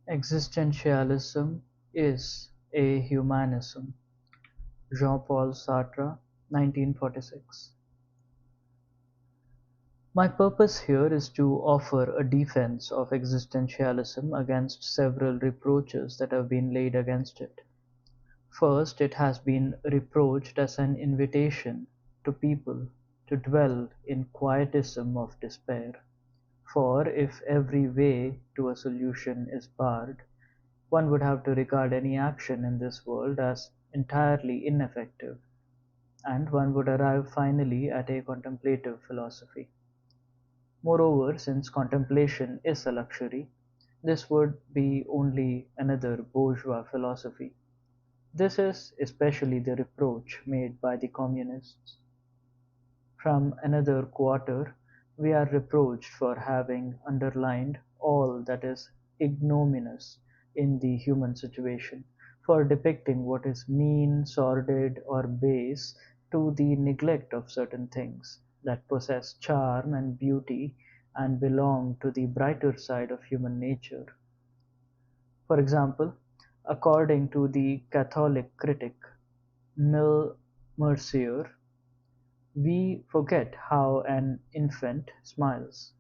Existentialism is a humanism. Jean-Paul Sartre, 1946. My purpose here is to offer a defense of existentialism against several reproaches that have been laid against it. First, it has been reproached as an invitation to people to dwell in quietism of despair. For if every way to a solution is barred, one would have to regard any action in this world as entirely ineffective, and one would arrive finally at a contemplative philosophy. Moreover, since contemplation is a luxury, this would be only another bourgeois philosophy. This is especially the reproach made by the communists. From another quarter, we are reproached for having underlined all that is ignominious in the human situation, for depicting what is mean, sordid, or base to the neglect of certain things that possess charm and beauty and belong to the brighter side of human nature. For example, according to the Catholic critic Mil Mercier, we forget how an infant smiles.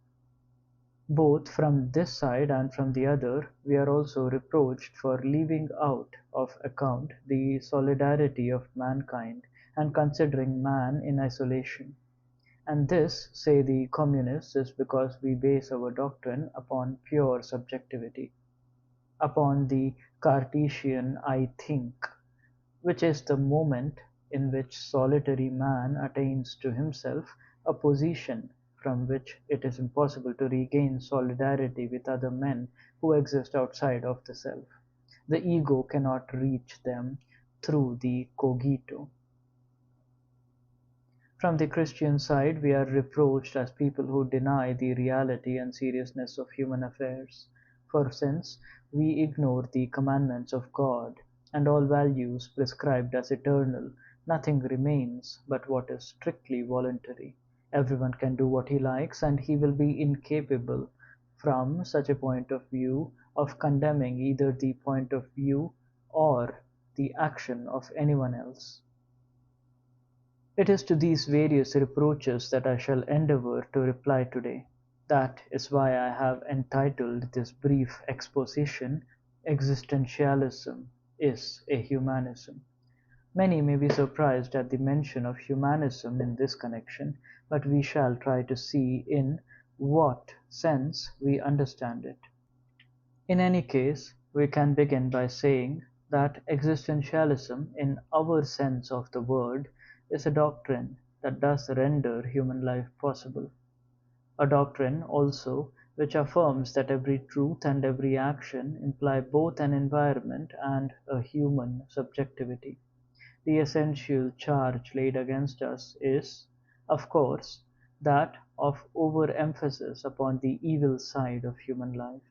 Both from this side and from the other, we are also reproached for leaving out of account the solidarity of mankind and considering man in isolation. And this, say the communists, is because we base our doctrine upon pure subjectivity, upon the Cartesian I think, which is the moment in which solitary man attains to himself a position from which it is impossible to regain solidarity with other men who exist outside of the self. The ego cannot reach them through the cogito. From the Christian side, we are reproached as people who deny the reality and seriousness of human affairs. For since we ignore the commandments of God and all values prescribed as eternal, nothing remains but what is strictly voluntary. Everyone can do what he likes, and he will be incapable, from such a point of view, of condemning either the point of view or the action of anyone else. It is to these various reproaches that I shall endeavour to reply today. That is why I have entitled this brief exposition "Existentialism is a Humanism." Many may be surprised at the mention of humanism in this connection, but we shall try to see in what sense we understand it. In any case, we can begin by saying that existentialism, in our sense of the word, is a doctrine that does render human life possible. A doctrine, also, which affirms that every truth and every action imply both an environment and a human subjectivity. The essential charge laid against us is, of course, that of overemphasis upon the evil side of human life.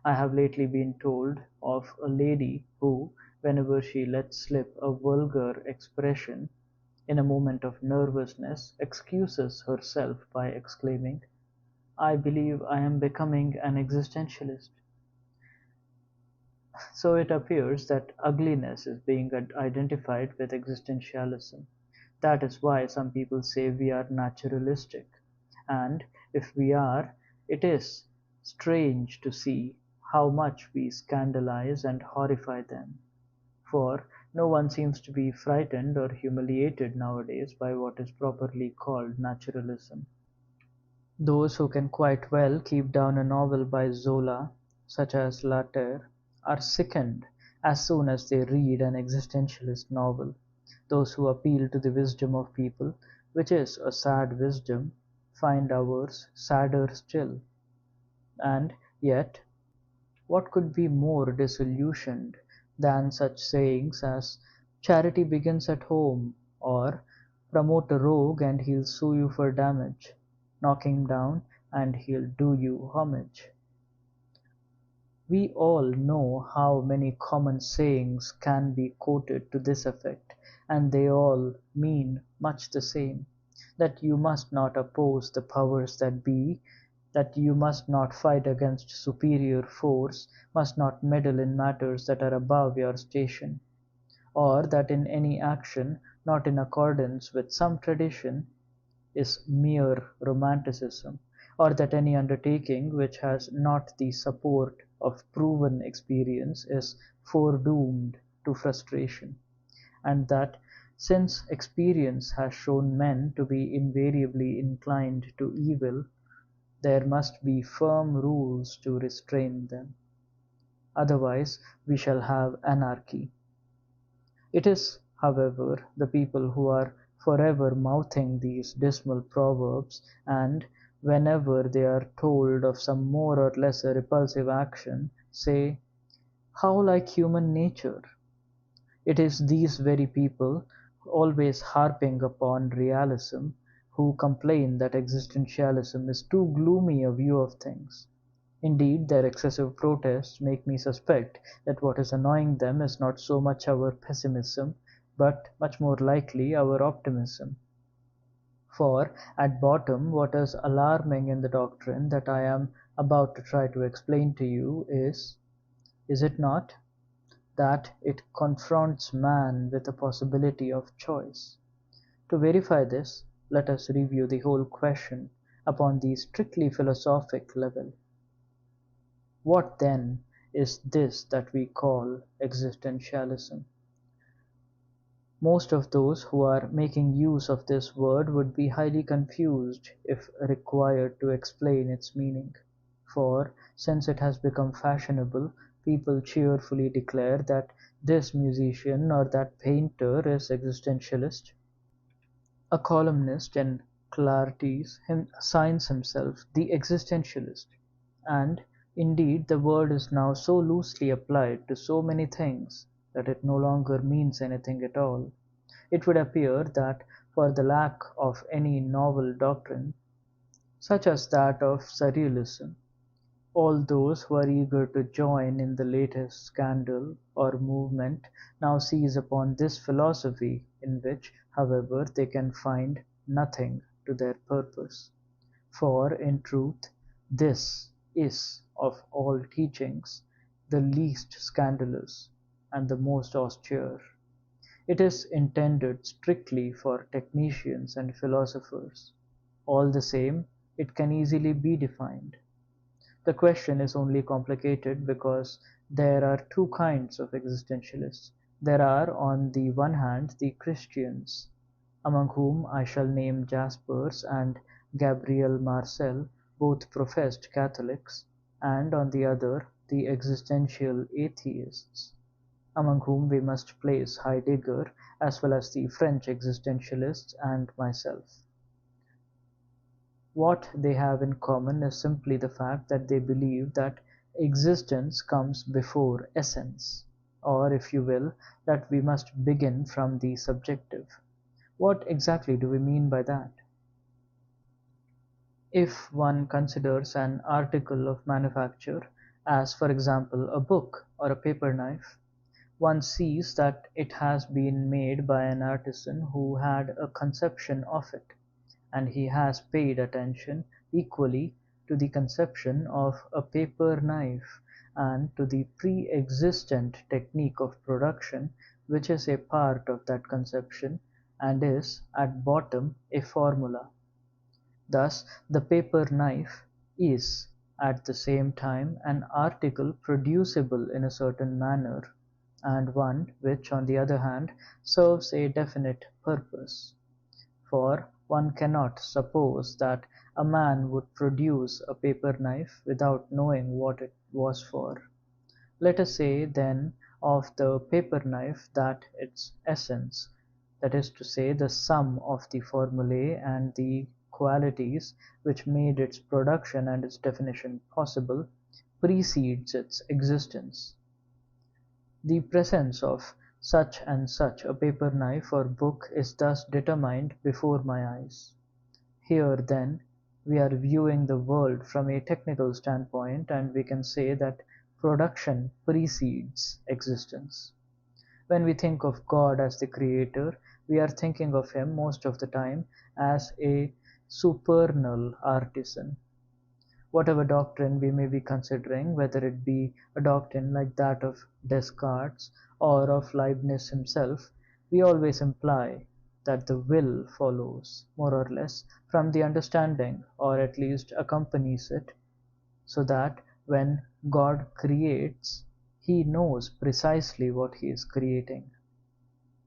I have lately been told of a lady who, whenever she lets slip a vulgar expression, in a moment of nervousness, excuses herself by exclaiming, "I believe I am becoming an existentialist." So it appears that ugliness is being identified with existentialism. That is why some people say we are naturalistic, and if we are, it is strange to see how much we scandalize and horrify them. For no one seems to be frightened or humiliated nowadays by what is properly called naturalism. Those who can quite well keep down a novel by Zola, such as La Terre, are sickened as soon as they read an existentialist novel. Those who appeal to the wisdom of people, which is a sad wisdom, find ours sadder still. And yet, what could be more disillusioned than such sayings as "charity begins at home" or "promote a rogue and he'll sue you for damage, knock him down and he'll do you homage"? We all know how many common sayings can be quoted to this effect, and they all mean much the same: that you must not oppose the powers that be, that you must not fight against superior force, must not meddle in matters that are above your station, or that in any action not in accordance with some tradition is mere romanticism, or that any undertaking which has not the support of proven experience is foredoomed to frustration, and that since experience has shown men to be invariably inclined to evil, there must be firm rules to restrain them. Otherwise we shall have anarchy. It is, however, the people who are forever mouthing these dismal proverbs, and, whenever they are told of some more or less repulsive action, say, "How like human nature!" It is these very people, always harping upon realism, who complain that existentialism is too gloomy a view of things. Indeed, their excessive protests make me suspect that what is annoying them is not so much our pessimism, but much more likely our optimism. For, at bottom, what is alarming in the doctrine that I am about to try to explain to you is it not, that it confronts man with the possibility of choice. To verify this, let us review the whole question upon the strictly philosophic level. What, then, is this that we call existentialism? Most of those who are making use of this word would be highly confused if required to explain its meaning, for, since it has become fashionable, people cheerfully declare that this musician or that painter is existentialist. A columnist in Clartes assigns himself the existentialist, and, indeed, the word is now so loosely applied to so many things that it no longer means anything at all. It would appear that for the lack of any novel doctrine, such as that of Surrealism, all those who are eager to join in the latest scandal or movement now seize upon this philosophy, in which, however, they can find nothing to their purpose. For, in truth, this is, of all teachings, the least scandalous and the most austere. It is intended strictly for technicians and philosophers. All the same, it can easily be defined. The question is only complicated because there are two kinds of existentialists. There are, on the one hand, the Christians, among whom I shall name Jaspers and Gabriel Marcel, both professed Catholics, and on the other, the existential atheists, among whom we must place Heidegger, as well as the French existentialists and myself. What they have in common is simply the fact that they believe that existence comes before essence, or, if you will, that we must begin from the subjective. What exactly do we mean by that? If one considers an article of manufacture, as for example a book or a paper knife, one sees that it has been made by an artisan who had a conception of it, and he has paid attention equally to the conception of a paper knife and to the pre-existent technique of production which is a part of that conception and is, at bottom, a formula. Thus the paper knife is, at the same time, an article producible in a certain manner, and one which, on the other hand, serves a definite purpose. For one cannot suppose that a man would produce a paper knife without knowing what it was for. Let us say, then, of the paper knife that its essence, that is to say the sum of the formulae and the qualities which made its production and its definition possible, precedes its existence. The presence of such and such a paper knife or book is thus determined before my eyes. Here, then, we are viewing the world from a technical standpoint, and we can say that production precedes existence. When we think of God as the creator, we are thinking of him most of the time as a supernal artisan, Whatever doctrine we may be considering, whether it be a doctrine like that of Descartes or of Leibniz himself, we always imply that the will follows, more or less, from the understanding, or at least accompanies it, so that when God creates, he knows precisely what he is creating.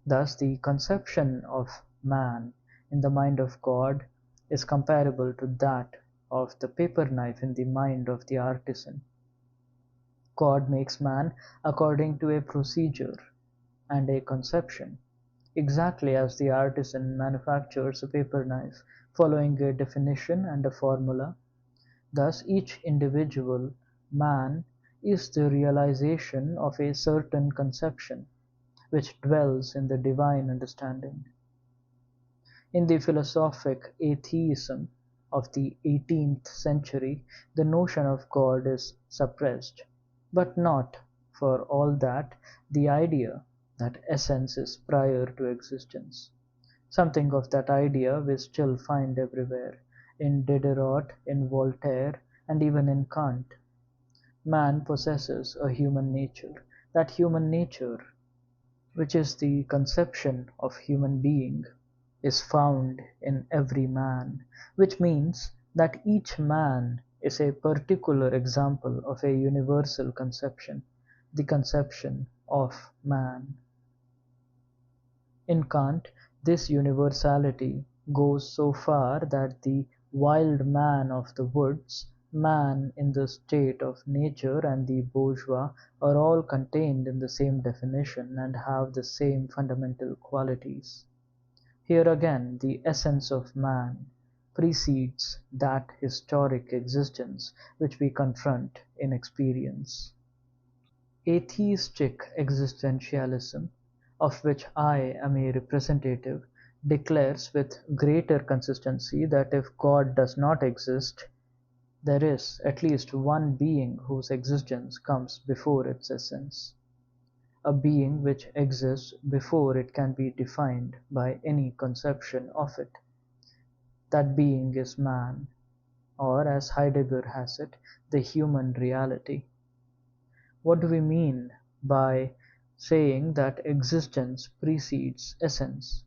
Thus the conception of man in the mind of God is comparable to that of the paper knife in the mind of the artisan. God makes man according to a procedure and a conception, exactly as the artisan manufactures a paper knife, following a definition and a formula. Thus each individual man is the realization of a certain conception, which dwells in the divine understanding. In the philosophic atheism of the 18th century, the notion of God is suppressed, but not for all that the idea that essence is prior to existence. Something of that idea we still find everywhere, in Diderot, in Voltaire, and even in Kant. Man possesses a human nature. That human nature, which is the conception of human being, is found in every man, which means that each man is a particular example of a universal conception, the conception of man. In Kant, this universality goes so far that the wild man of the woods, man in the state of nature, and the bourgeois are all contained in the same definition and have the same fundamental qualities. Here again the essence of man precedes that historic existence which we confront in experience. Atheistic existentialism, of which I am a representative, declares with greater consistency that if God does not exist, there is at least one being whose existence comes before its essence, a being which exists before it can be defined by any conception of it. That being is man, or as Heidegger has it, the human reality. What do we mean by saying that existence precedes essence?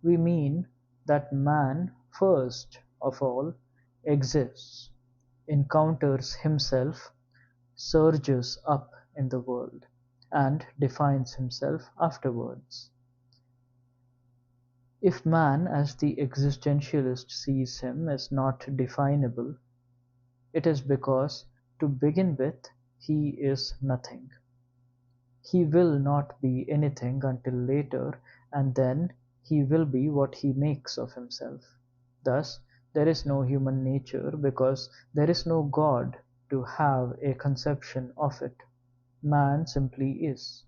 We mean that man, first of all, exists, encounters himself, surges up in the world, and defines himself afterwards. If man, as the existentialist sees him, is not definable, it is because, to begin with, he is nothing. He will not be anything until later, and then he will be what he makes of himself. Thus, there is no human nature because there is no God to have a conception of it. Man simply is.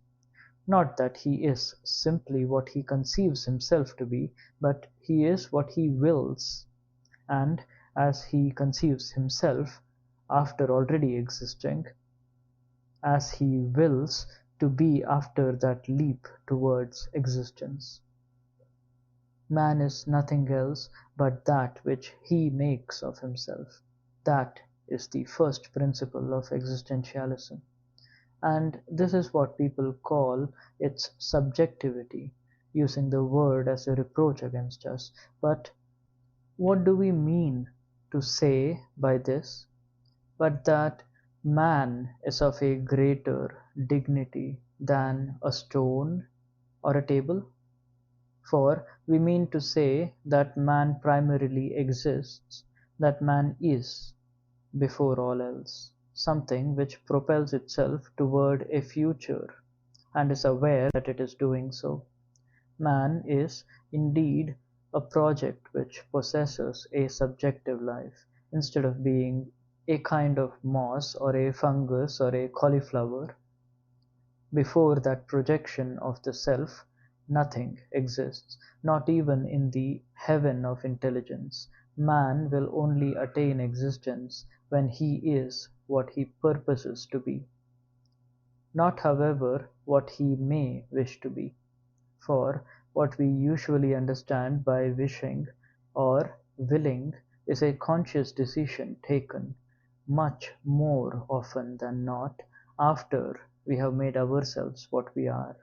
Not that he is simply what he conceives himself to be, but he is what he wills, and as he conceives himself, after already existing, as he wills to be after that leap towards existence. Man is nothing else but that which he makes of himself. That is the first principle of existentialism. And this is what people call its subjectivity, using the word as a reproach against us. But what do we mean to say by this? But that man is of a greater dignity than a stone or a table? For we mean to say that man primarily exists, that man is, before all else, something which propels itself toward a future, and is aware that it is doing so. Man is, indeed, a project which possesses a subjective life, instead of being a kind of moss or a fungus or a cauliflower. Before that projection of the self, nothing exists, not even in the heaven of intelligence. Man will only attain existence when he is what he purposes to be, not however what he may wish to be. For what we usually understand by wishing or willing is a conscious decision taken, much more often than not after we have made ourselves what we are.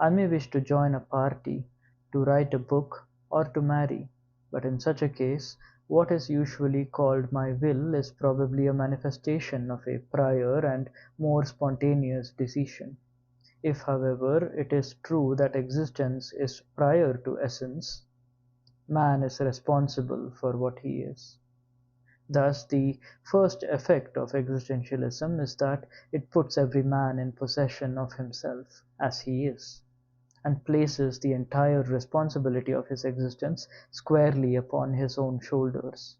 I may wish to join a party, to write a book, or to marry, but in such a case, what is usually called my will is probably a manifestation of a prior and more spontaneous decision. If, however, it is true that existence is prior to essence, man is responsible for what he is. Thus, the first effect of existentialism is that it puts every man in possession of himself as he is, and places the entire responsibility of his existence squarely upon his own shoulders.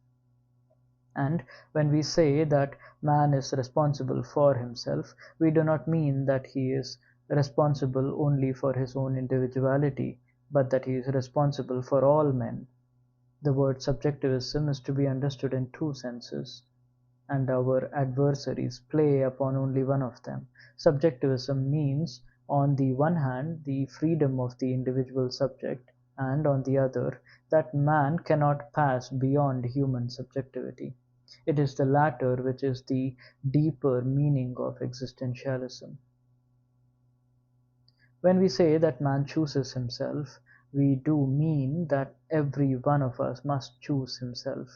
And when we say that man is responsible for himself, we do not mean that he is responsible only for his own individuality, but that he is responsible for all men. The word subjectivism is to be understood in two senses, and our adversaries play upon only one of them. Subjectivism means, on the one hand, the freedom of the individual subject, and on the other, that man cannot pass beyond human subjectivity. It is the latter which is the deeper meaning of existentialism. When we say that man chooses himself, we do mean that every one of us must choose himself.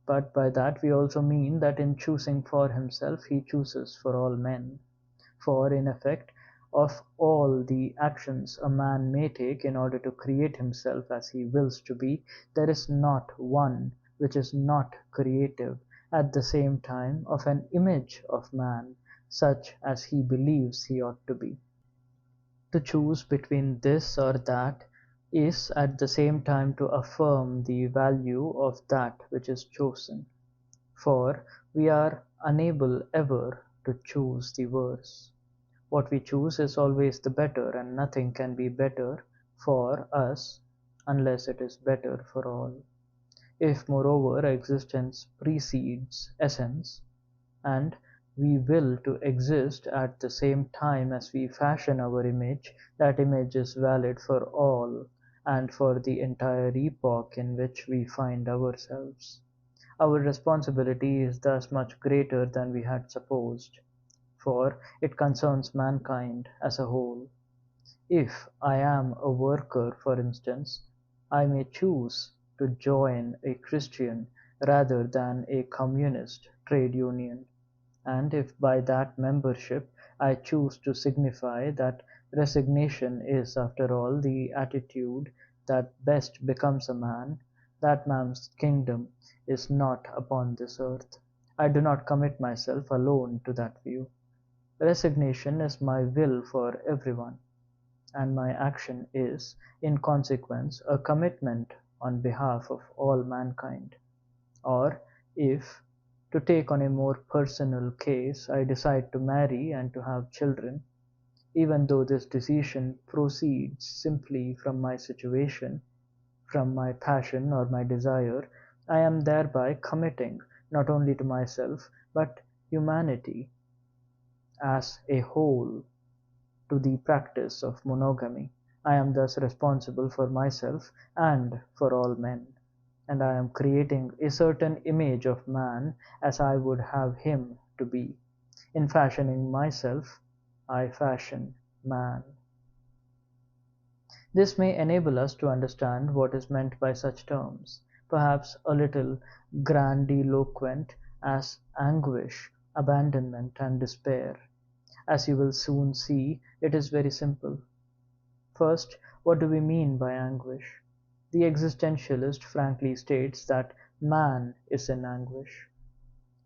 But by that we also mean that in choosing for himself he chooses for all men. For in effect, of all the actions a man may take in order to create himself as he wills to be, there is not one which is not creative at the same time of an image of man, such as he believes he ought to be. To choose between this or that is at the same time to affirm the value of that which is chosen, for we are unable ever to choose the worse. What we choose is always the better, and nothing can be better for us unless it is better for all. If, moreover, existence precedes essence, and we will to exist at the same time as we fashion our image, that image is valid for all and for the entire epoch in which we find ourselves. Our responsibility is thus much greater than we had supposed, for it concerns mankind as a whole. If I am a worker, for instance, I may choose to join a Christian rather than a communist trade union, and if by that membership I choose to signify that resignation is after all the attitude that best becomes a man, that man's kingdom is not upon this earth. I do not commit myself alone to that view. Resignation is my will for everyone, and my action is, in consequence, a commitment on behalf of all mankind. Or if, to take on a more personal case, I decide to marry and to have children, even though this decision proceeds simply from my situation, from my passion or my desire, I am thereby committing not only to myself, but humanity as a whole to the practice of monogamy. I am thus responsible for myself and for all men, and I am creating a certain image of man as I would have him to be. In fashioning myself, I fashion man. This may enable us to understand what is meant by such terms, perhaps a little grandiloquent, as anguish, abandonment, and despair. As you will soon see, it is very simple. First, what do we mean by anguish? The existentialist frankly states that man is in anguish.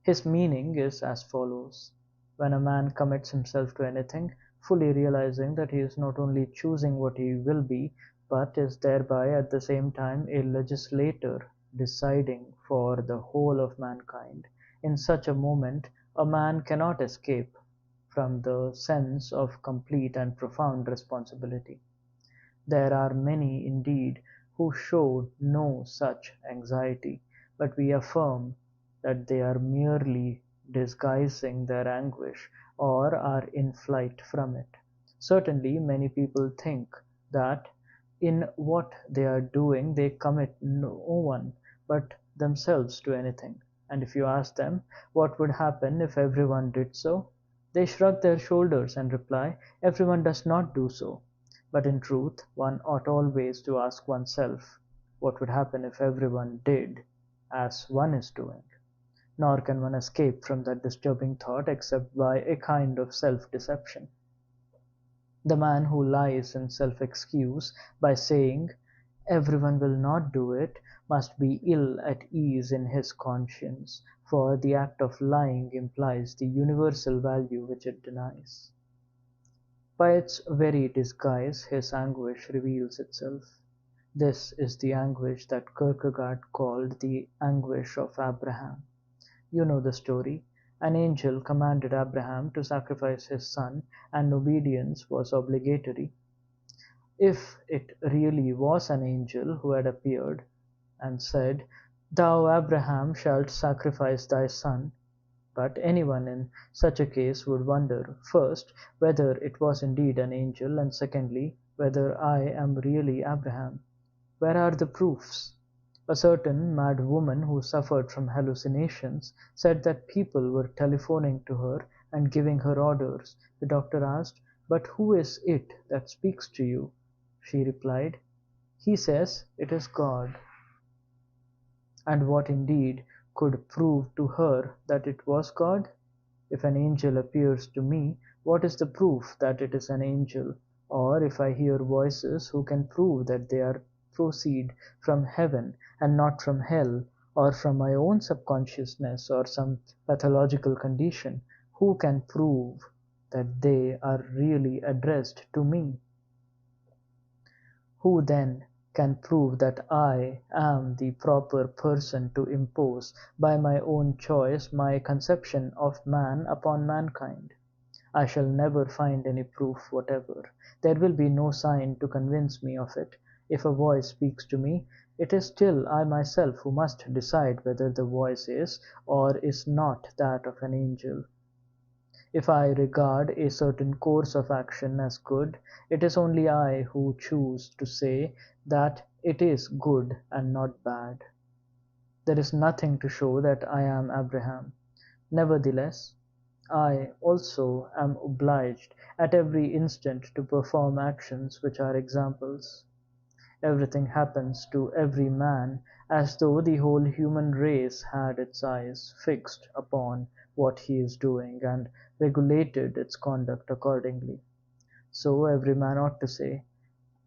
His meaning is as follows: when a man commits himself to anything, fully realizing that he is not only choosing what he will be, but is thereby at the same time a legislator deciding for the whole of mankind, in such a moment a man cannot escape from the sense of complete and profound responsibility. There are many, indeed, who show no such anxiety, but we affirm that they are merely disguising their anguish or are in flight from it. Certainly, many people think that in what they are doing they commit no one but themselves to anything, And if you ask them what would happen if everyone did so, they shrug their shoulders and reply, everyone does not do so. But in truth, one ought always to ask oneself, what would happen if everyone did as one is doing? Nor can one escape from that disturbing thought except by a kind of self-deception. The man who lies in self-excuse by saying, everyone will not do it, must be ill at ease in his conscience, for the act of lying implies the universal value which it denies. By its very disguise his anguish reveals itself. This is the anguish that Kierkegaard called the anguish of Abraham. You know the story. An angel commanded Abraham to sacrifice his son, and obedience was obligatory. If it really was an angel who had appeared and said, Thou, Abraham, shalt sacrifice thy son, but anyone in such a case would wonder, first, whether it was indeed an angel, and secondly, whether I am really Abraham. Where are the proofs? A certain mad woman who suffered from hallucinations said that people were telephoning to her and giving her orders. The doctor asked, But who is it that speaks to you? She replied, He says it is God. And what indeed could prove to her that it was God? If an angel appears to me, what is the proof that it is an angel? Or if I hear voices, who can prove that they proceed from heaven and not from hell, or from my own subconsciousness or some pathological condition? Who can prove that they are really addressed to me? Who then can prove that I am the proper person to impose by my own choice my conception of man upon mankind? I shall never find any proof whatever. There will be no sign to convince me of it. If a voice speaks to me, it is still I myself who must decide whether the voice is or is not that of an angel. If I regard a certain course of action as good, it is only I who choose to say that it is good and not bad. There is nothing to show that I am Abraham. Nevertheless, I also am obliged at every instant to perform actions which are examples. Everything happens to every man as though the whole human race had its eyes fixed upon what he is doing and regulated its conduct accordingly. So every man ought to say,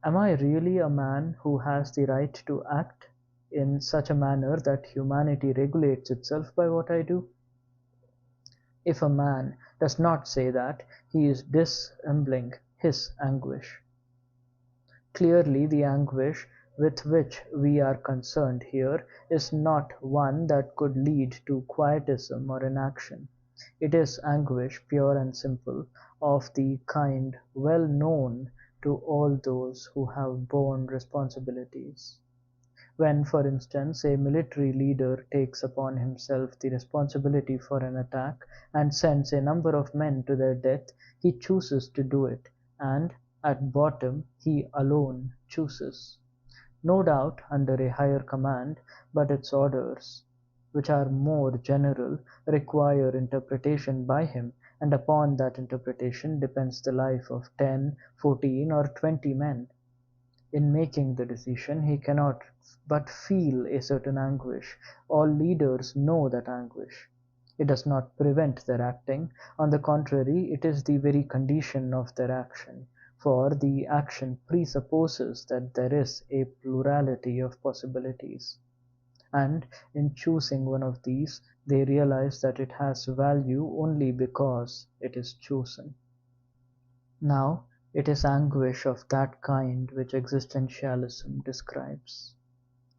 Am I really a man who has the right to act in such a manner that humanity regulates itself by what I do? If a man does not say that, he is dissembling his anguish. Clearly the anguish with which we are concerned here is not one that could lead to quietism or inaction. It is anguish, pure and simple, of the kind well known to all those who have borne responsibilities. When, for instance, a military leader takes upon himself the responsibility for an attack and sends a number of men to their death, he chooses to do it, and at bottom he alone chooses. No doubt under a higher command, but its orders, which are more general, require interpretation by him, and upon that interpretation depends the life of 10, 14, or 20 men. In making the decision he cannot but feel a certain anguish. All leaders know that anguish. It does not prevent their acting; on the contrary, it is the very condition of their action, for the action presupposes that there is a plurality of possibilities, and in choosing one of these they realize that it has value only because it is chosen. Now it is anguish of that kind which existentialism describes,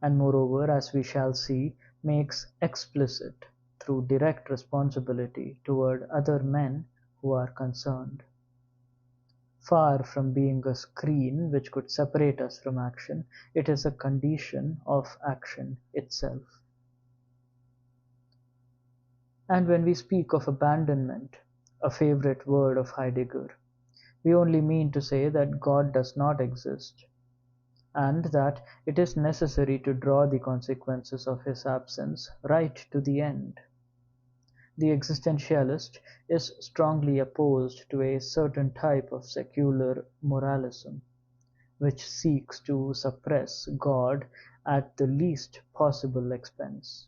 and moreover, as we shall see, makes explicit through direct responsibility toward other men who are concerned. Far from being a screen which could separate us from action, it is a condition of action itself. And when we speak of abandonment, a favorite word of Heidegger, we only mean to say that God does not exist. and that it is necessary to draw the consequences of his absence right to the end. The existentialist is strongly opposed to a certain type of secular moralism, which seeks to suppress God at the least possible expense.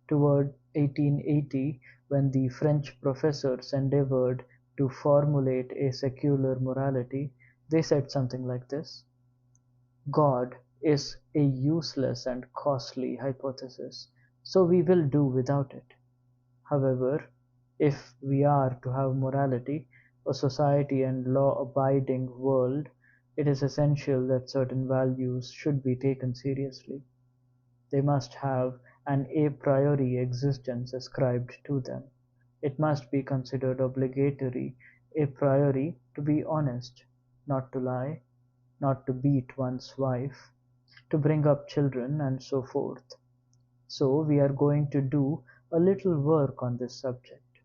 Toward 1880, when the French professors endeavored to formulate a secular morality, they said something like this: God is a useless and costly hypothesis, so we will do without it. However, if we are to have morality, a society and law-abiding world, it is essential that certain values should be taken seriously. They must have an a priori existence ascribed to them. It must be considered obligatory a priori to be honest, not to lie, not to beat one's wife, to bring up children, and so forth. So we are going to do a little work on this subject,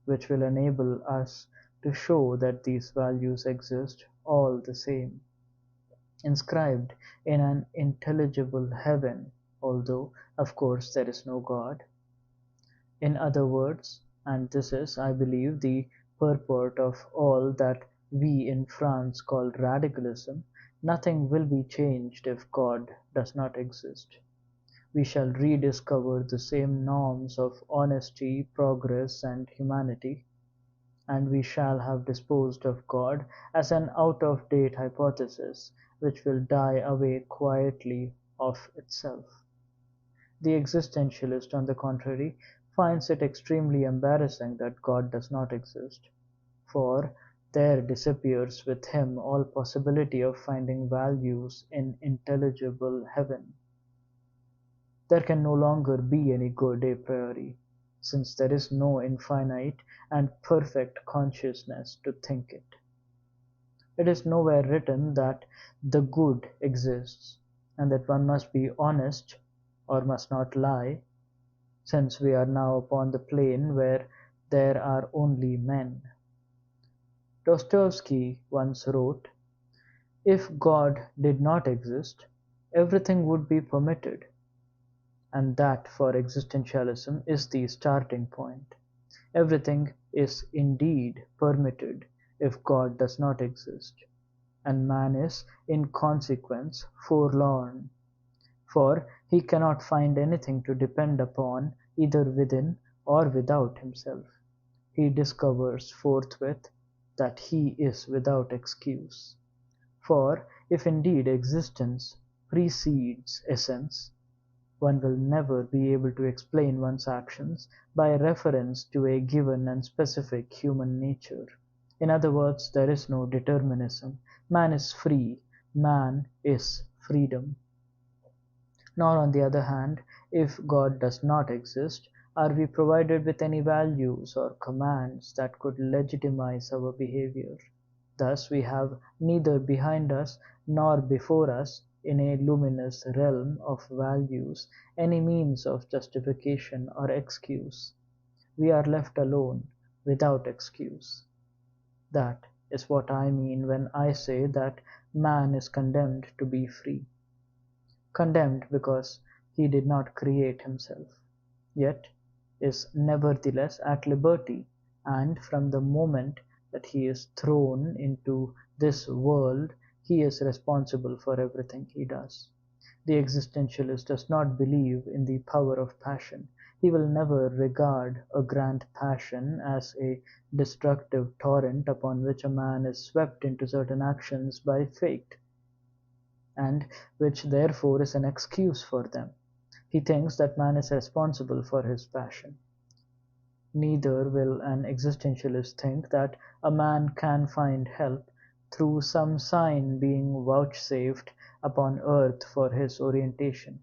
which will enable us to show that these values exist all the same, inscribed in an intelligible heaven, although, of course, there is no God. In other words, and this is, I believe, the purport of all that we in France call radicalism, nothing will be changed if God does not exist. We shall rediscover the same norms of honesty, progress, and humanity, and we shall have disposed of God as an out-of-date hypothesis which will die away quietly of itself. The existentialist, on the contrary, finds it extremely embarrassing that God does not exist, for there disappears with him all possibility of finding values in intelligible heaven. There can no longer be any good a priori, since there is no infinite and perfect consciousness to think it. It is nowhere written that the good exists, and that one must be honest or must not lie, since we are now upon the plane where there are only men. Dostoevsky once wrote, "If God did not exist, everything would be permitted," and that for existentialism is the starting point. Everything is indeed permitted if God does not exist, and man is in consequence forlorn, for he cannot find anything to depend upon either within or without himself. He discovers forthwith that he is without excuse. For if indeed existence precedes essence, one will never be able to explain one's actions by reference to a given and specific human nature. In other words, there is no determinism. Man is free. Man is freedom. Nor, on the other hand, if God does not exist, are we provided with any values or commands that could legitimize our behavior. Thus we have neither behind us nor before us, in a luminous realm of values, any means of justification or excuse. We are left alone, without excuse. That is what I mean when I say that man is condemned to be free. Condemned because he did not create himself, yet is nevertheless at liberty, and from the moment that he is thrown into this world he is responsible for everything he does. The existentialist does not believe in the power of passion. He will never regard a grand passion as a destructive torrent upon which a man is swept into certain actions by fate, and which therefore is an excuse for them. He thinks that man is responsible for his passion. Neither will an existentialist think that a man can find help through some sign being vouchsafed upon earth for his orientation,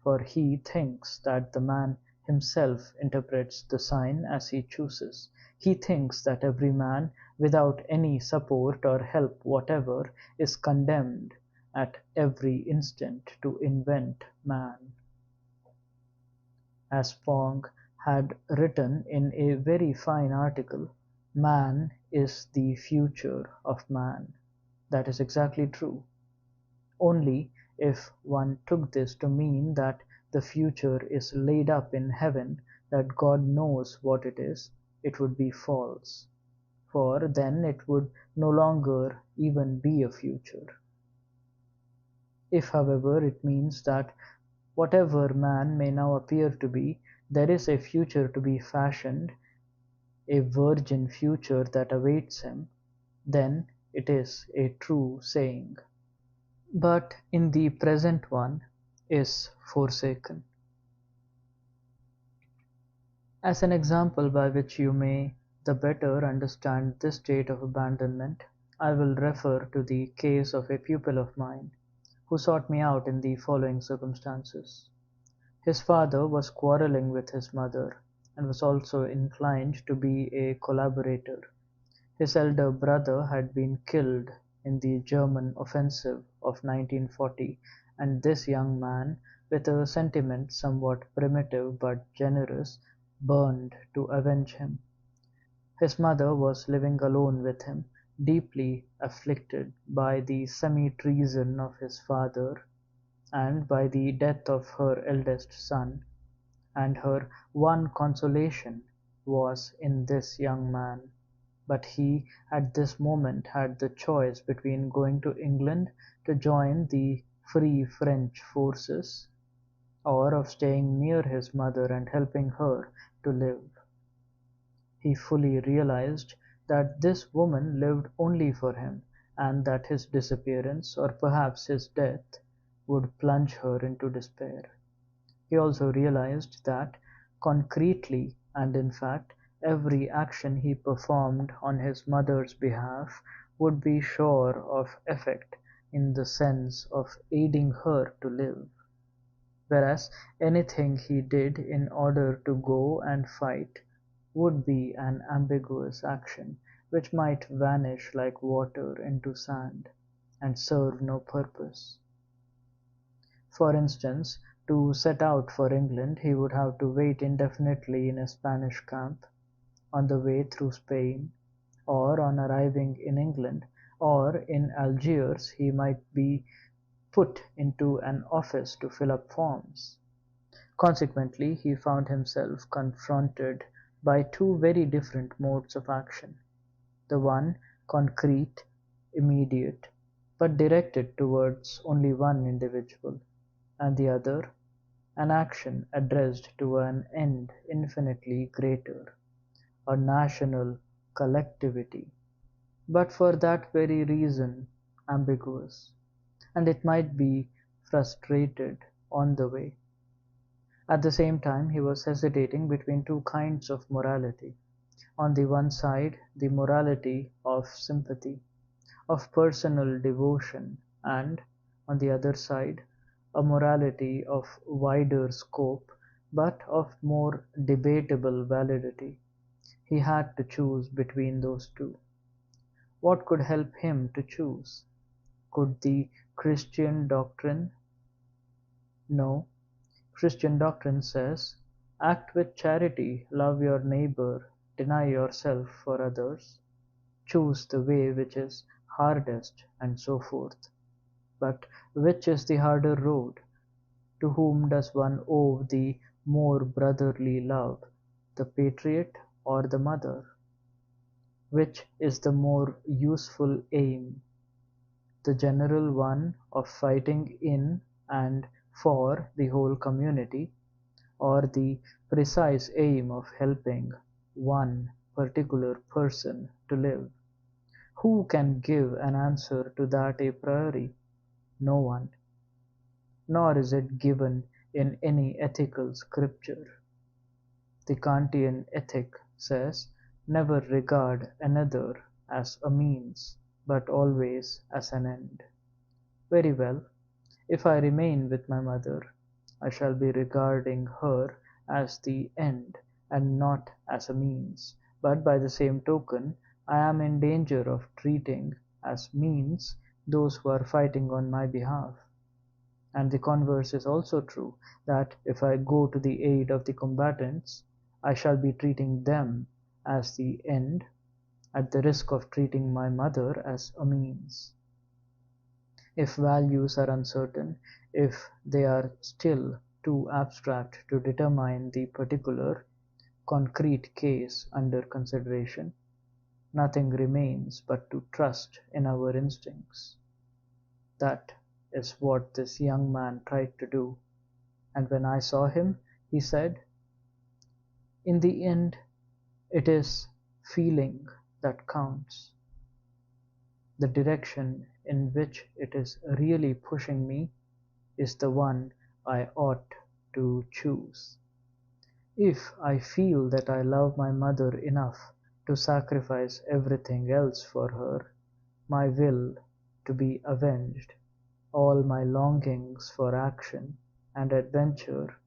for he thinks that the man himself interprets the sign as he chooses. He thinks that every man, without any support or help whatever, is condemned at every instant to invent man. As Pong had written in a very fine article, man is the future of man. That is exactly true. Only if one took this to mean that the future is laid up in heaven, that God knows what it would be false, for then it would no longer even be a future. If, however, it means that whatever man may now appear to be, there is a future to be fashioned, a virgin future that awaits him, then it is a true saying. But in the present one is forsaken. As an example by which you may the better understand this state of abandonment, I will refer to the case of a pupil of mine, who sought me out in the following circumstances. His father was quarrelling with his mother, and was also inclined to be a collaborator. His elder brother had been killed in the German offensive of 1940, and this young man, with a sentiment somewhat primitive but generous, burned to avenge him. His mother was living alone with him, deeply afflicted by the semi-treason of his father, and by the death of her eldest son, and her one consolation was in this young man. But he at this moment had the choice between going to England to join the Free French forces, or of staying near his mother and helping her to live. He fully realized that this woman lived only for him, and that his disappearance, or perhaps his death, would plunge her into despair. He also realized that, concretely and in fact, every action he performed on his mother's behalf would be sure of effect in the sense of aiding her to live, whereas anything he did in order to go and fight would be an ambiguous action which might vanish like water into sand, and serve no purpose. For instance, to set out for England he would have to wait indefinitely in a Spanish camp, on the way through Spain, or on arriving in England, or in Algiers he might be put into an office to fill up forms. Consequently, he found himself confronted by two very different modes of action: the one concrete, immediate, but directed towards only one individual, and the other an action addressed to an end infinitely greater, a national collectivity, but for that very reason ambiguous, and it might be frustrated on the way. At the same time he was hesitating between two kinds of morality: on the one side the morality of sympathy, of personal devotion, and, on the other side, a morality of wider scope but of more debatable validity. He had to choose between those two. What could help him to choose? Could the Christian doctrine? No. Christian doctrine says, act with charity, love your neighbor, deny yourself for others, choose the way which is hardest, and so forth. But which is the harder road? To whom does one owe the more brotherly love, the patriot or the mother? Which is the more useful aim, the general one of fighting in and for the whole community, or the precise aim of helping one particular person to live? Who can give an answer to that a priori? No one. Nor is it given in any ethical scripture. The Kantian ethic says, never regard another as a means, but always as an end. Very well, if I remain with my mother, I shall be regarding her as the end, and not as a means, but by the same token I am in danger of treating as means those who are fighting on my behalf. And the converse is also true, that if I go to the aid of the combatants, I shall be treating them as the end, at the risk of treating my mother as a means. If values are uncertain, if they are still too abstract to determine the particular, concrete case under consideration, nothing remains but to trust in our instincts. That is what this young man tried to do, and when I saw him, he said, "In the end, it is feeling that counts. The direction in which it is really pushing me is the one I ought to choose. If I feel that I love my mother enough to sacrifice everything else for her, my will to be avenged, all my longings for action and adventure,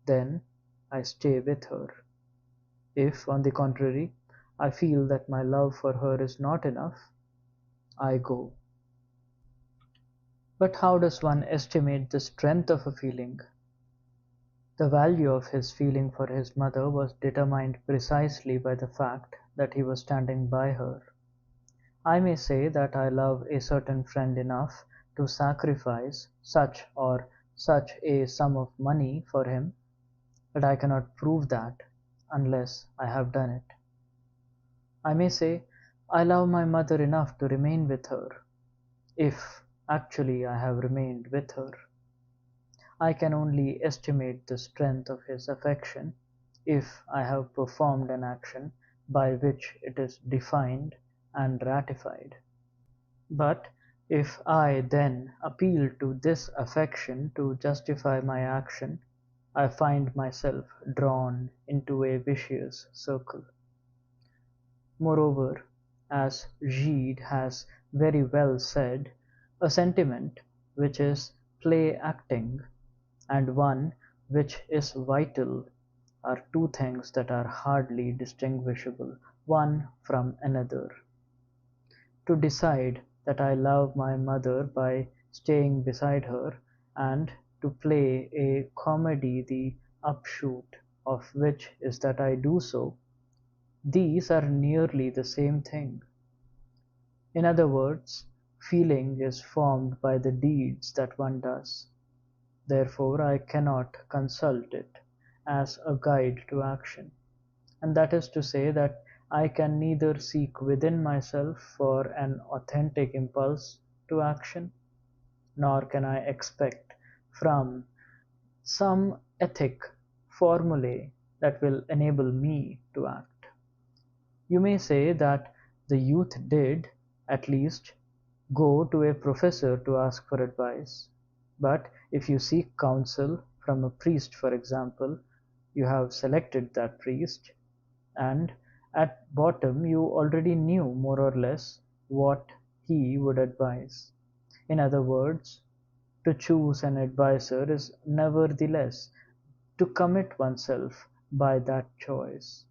then I stay with her. If, on the contrary, I feel that my love for her is not enough, I go." But how does one estimate the strength of a feeling? The value of his feeling for his mother was determined precisely by the fact that he was standing by her. I may say that I love a certain friend enough to sacrifice such or such a sum of money for him, but I cannot prove that unless I have done it. I may say I love my mother enough to remain with her, if actually I have remained with her. I can only estimate the strength of his affection if I have performed an action by which it is defined and ratified. But if I then appeal to this affection to justify my action, I find myself drawn into a vicious circle. Moreover, as Gide has very well said, a sentiment which is play-acting and one which is vital are two things that are hardly distinguishable one from another. To decide that I love my mother by staying beside her, and to play a comedy the upshot of which is that I do so, these are nearly the same thing. In other words, feeling is formed by the deeds that one does. Therefore I cannot consult it as a guide to action, and that is to say that I can neither seek within myself for an authentic impulse to action, nor can I expect from some ethic formulae that will enable me to act. You may say that the youth did, at least, go to a professor to ask for advice, but if you seek counsel from a priest, for example, you have selected that priest, and at bottom you already knew more or less what he would advise. In other words, to choose an adviser is nevertheless to commit oneself by that choice.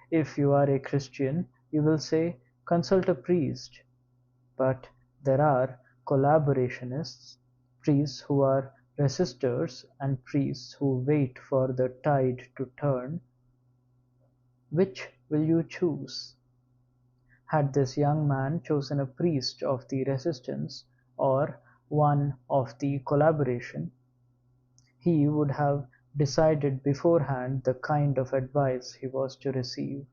If you are a Christian, you will say, consult a priest. But there are collaborationists, priests who are resistors and priests who wait for the tide to turn. Which will you choose? Had this young man chosen a priest of the resistance or one of the collaboration, he would have decided beforehand the kind of advice he was to receive.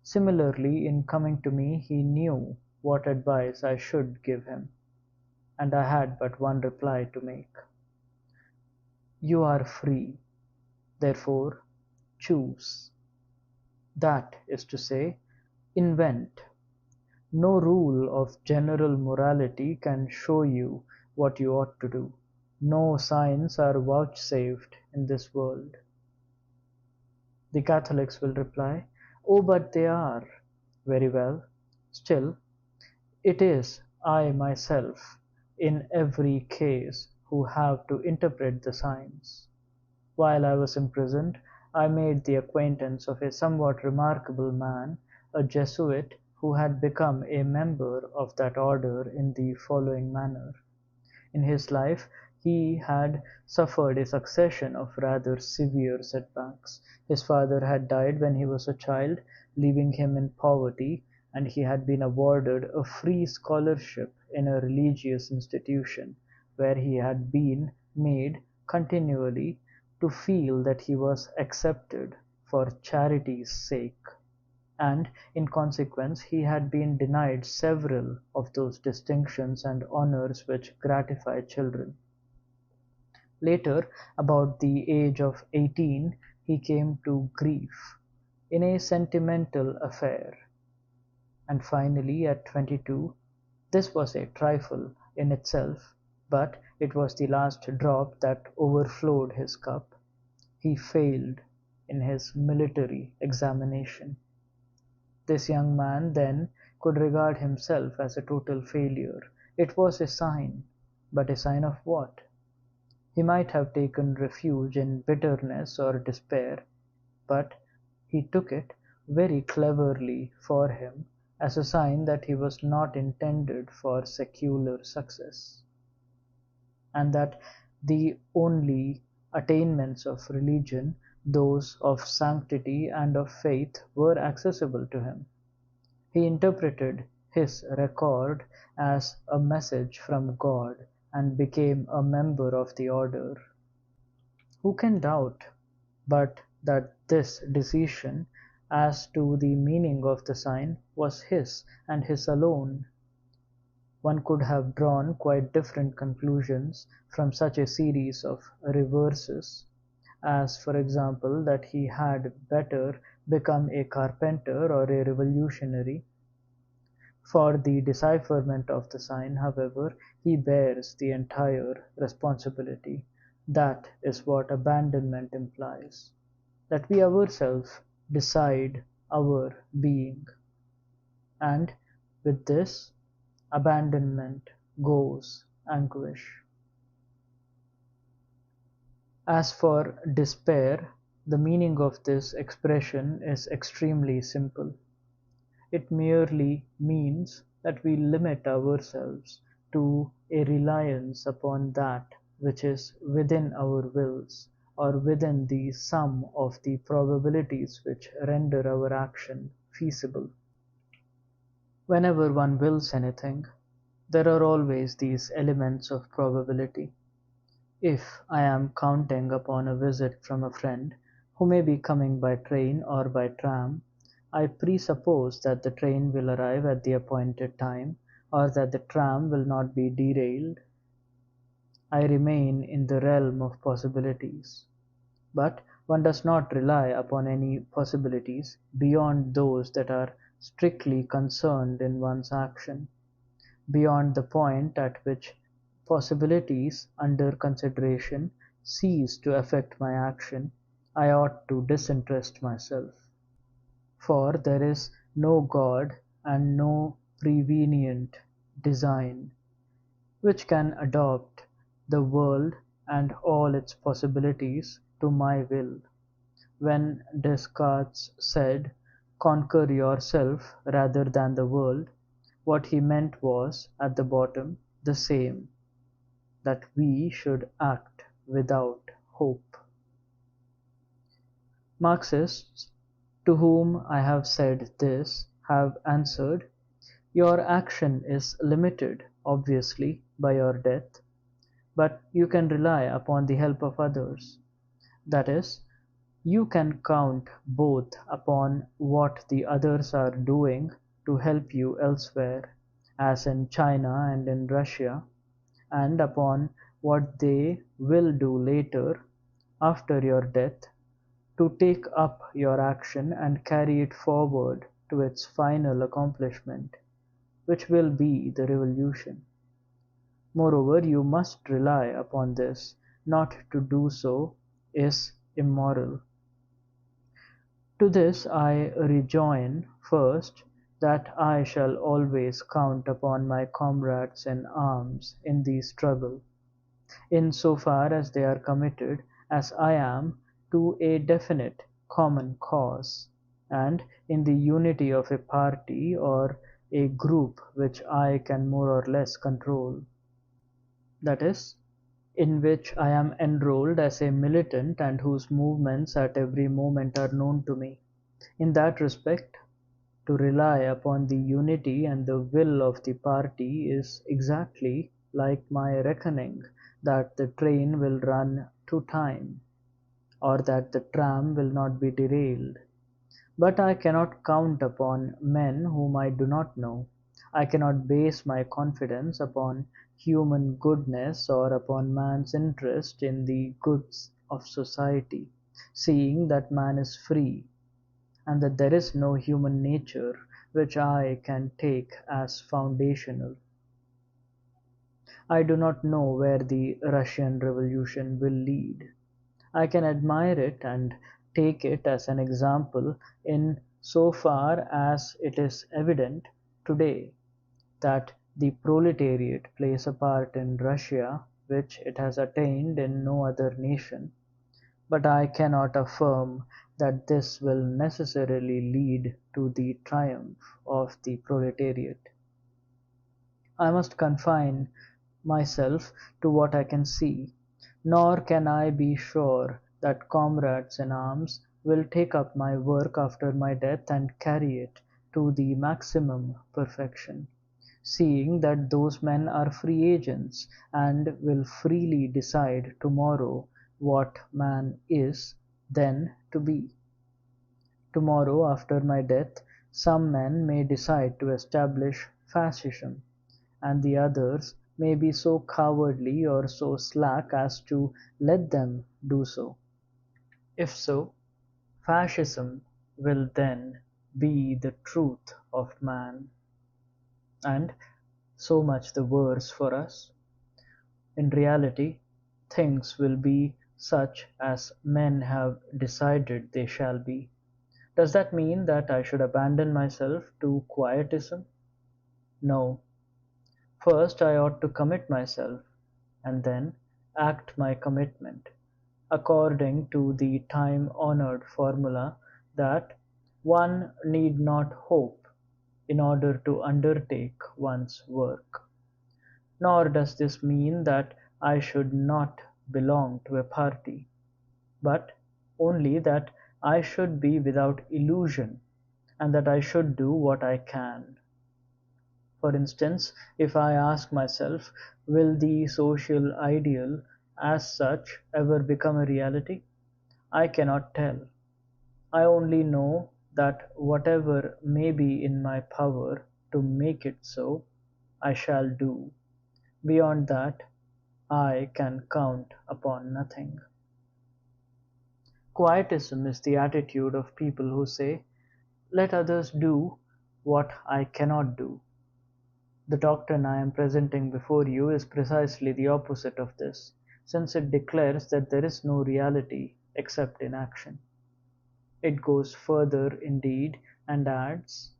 Similarly, in coming to me, he knew what advice I should give him, and I had but one reply to make. You are free, therefore choose. That is to say, invent. No rule of general morality can show you what you ought to do. No signs are vouchsafed in this world. The Catholics will reply, "Oh, but they are." Very well. Still, it is I myself, in every case, who have to interpret the signs. While I was imprisoned, I made the acquaintance of a somewhat remarkable man, a Jesuit who had become a member of that order in the following manner. In his life he had suffered a succession of rather severe setbacks. His father had died when he was a child, leaving him in poverty, and he had been awarded a free scholarship in a religious institution where he had been made continually to feel that he was accepted for charity's sake, and in consequence he had been denied several of those distinctions and honors which gratify children. Later, about the age of 18, he came to grief in a sentimental affair, and finally at 22, this was a trifle in itself, but it was the last drop that overflowed his cup, he failed in his military examination. This young man, then, could regard himself as a total failure. It was a sign, but a sign of what? He might have taken refuge in bitterness or despair, but he took it, very cleverly for him, as a sign that he was not intended for secular success, and that the only attainments of religion, those of sanctity and of faith, were accessible to him. He interpreted his record as a message from God and became a member of the order. Who can doubt but that this decision as to the meaning of the sign was his and his alone? One could have drawn quite different conclusions from such a series of reverses, as for example that he had better become a carpenter or a revolutionary. For the decipherment of the sign, however, he bears the entire responsibility. That is what abandonment implies, that we ourselves decide our being, and with this abandonment goes anguish. As for despair, the meaning of this expression is extremely simple. It merely means that we limit ourselves to a reliance upon that which is within our wills, or within the sum of the probabilities which render our action feasible. Whenever one wills anything, there are always these elements of probability. If I am counting upon a visit from a friend, who may be coming by train or by tram, I presuppose that the train will arrive at the appointed time, or that the tram will not be derailed. I remain in the realm of possibilities. But one does not rely upon any possibilities beyond those that are strictly concerned in one's action. Beyond the point at which possibilities under consideration cease to affect my action, I ought to disinterest myself. For there is no God and no prevenient design which can adopt the world and all its possibilities to my will. When Descartes said, "Conquer yourself rather than the world," what he meant was, at the bottom, the same, that we should act without hope. Marxists, to whom I have said this, have answered, "Your action is limited, obviously, by your death, but you can rely upon the help of others. That is, you can count both upon what the others are doing to help you elsewhere, as in China and in Russia, and upon what they will do later, after your death, to take up your action and carry it forward to its final accomplishment, which will be the revolution. Moreover, you must rely upon this. Not to do so is immoral." To this I rejoin, first, that I shall always count upon my comrades in arms in the struggle, in so far as they are committed, as I am, to a definite common cause, and in the unity of a party or a group which I can more or less control. That is, in which I am enrolled as a militant and whose movements at every moment are known to me. In that respect To rely upon the unity and the will of the party is exactly like my reckoning that the train will run to time, or that the tram will not be derailed. But I cannot count upon men whom I do not know. I cannot base my confidence upon human goodness or upon man's interest in the goods of society, seeing that man is free, and that there is no human nature which I can take as foundational. I do not know where the Russian Revolution will lead. I can admire it and take it as an example in so far as it is evident today that the proletariat plays a part in Russia which it has attained in no other nation, but I cannot affirm that this will necessarily lead to the triumph of the proletariat. I must confine myself to what I can see, nor can I be sure that comrades in arms will take up my work after my death and carry it to the maximum perfection, seeing that those men are free agents and will freely decide tomorrow what man is then to be. Tomorrow, after my death, some men may decide to establish fascism, and the others may be so cowardly or so slack as to let them do so. If so, fascism will then be the truth of man, and so much the worse for us. In reality, things will be such as men have decided they shall be. Does that mean that I should abandon myself to quietism? No. First I ought to commit myself, and then act my commitment, according to the time-honored formula that one need not hope in order to undertake one's work. Nor does this mean that I should not belong to a party, but only that I should be without illusion, and that I should do what I can. For instance, if I ask myself, will the social ideal as such ever become a reality? I cannot tell. I only know that whatever may be in my power to make it so, I shall do. Beyond that, I can count upon nothing. Quietism is the attitude of people who say, let others do what I cannot do. The doctrine I am presenting before you is precisely the opposite of this, since it declares that there is no reality except in action. It goes further indeed and adds,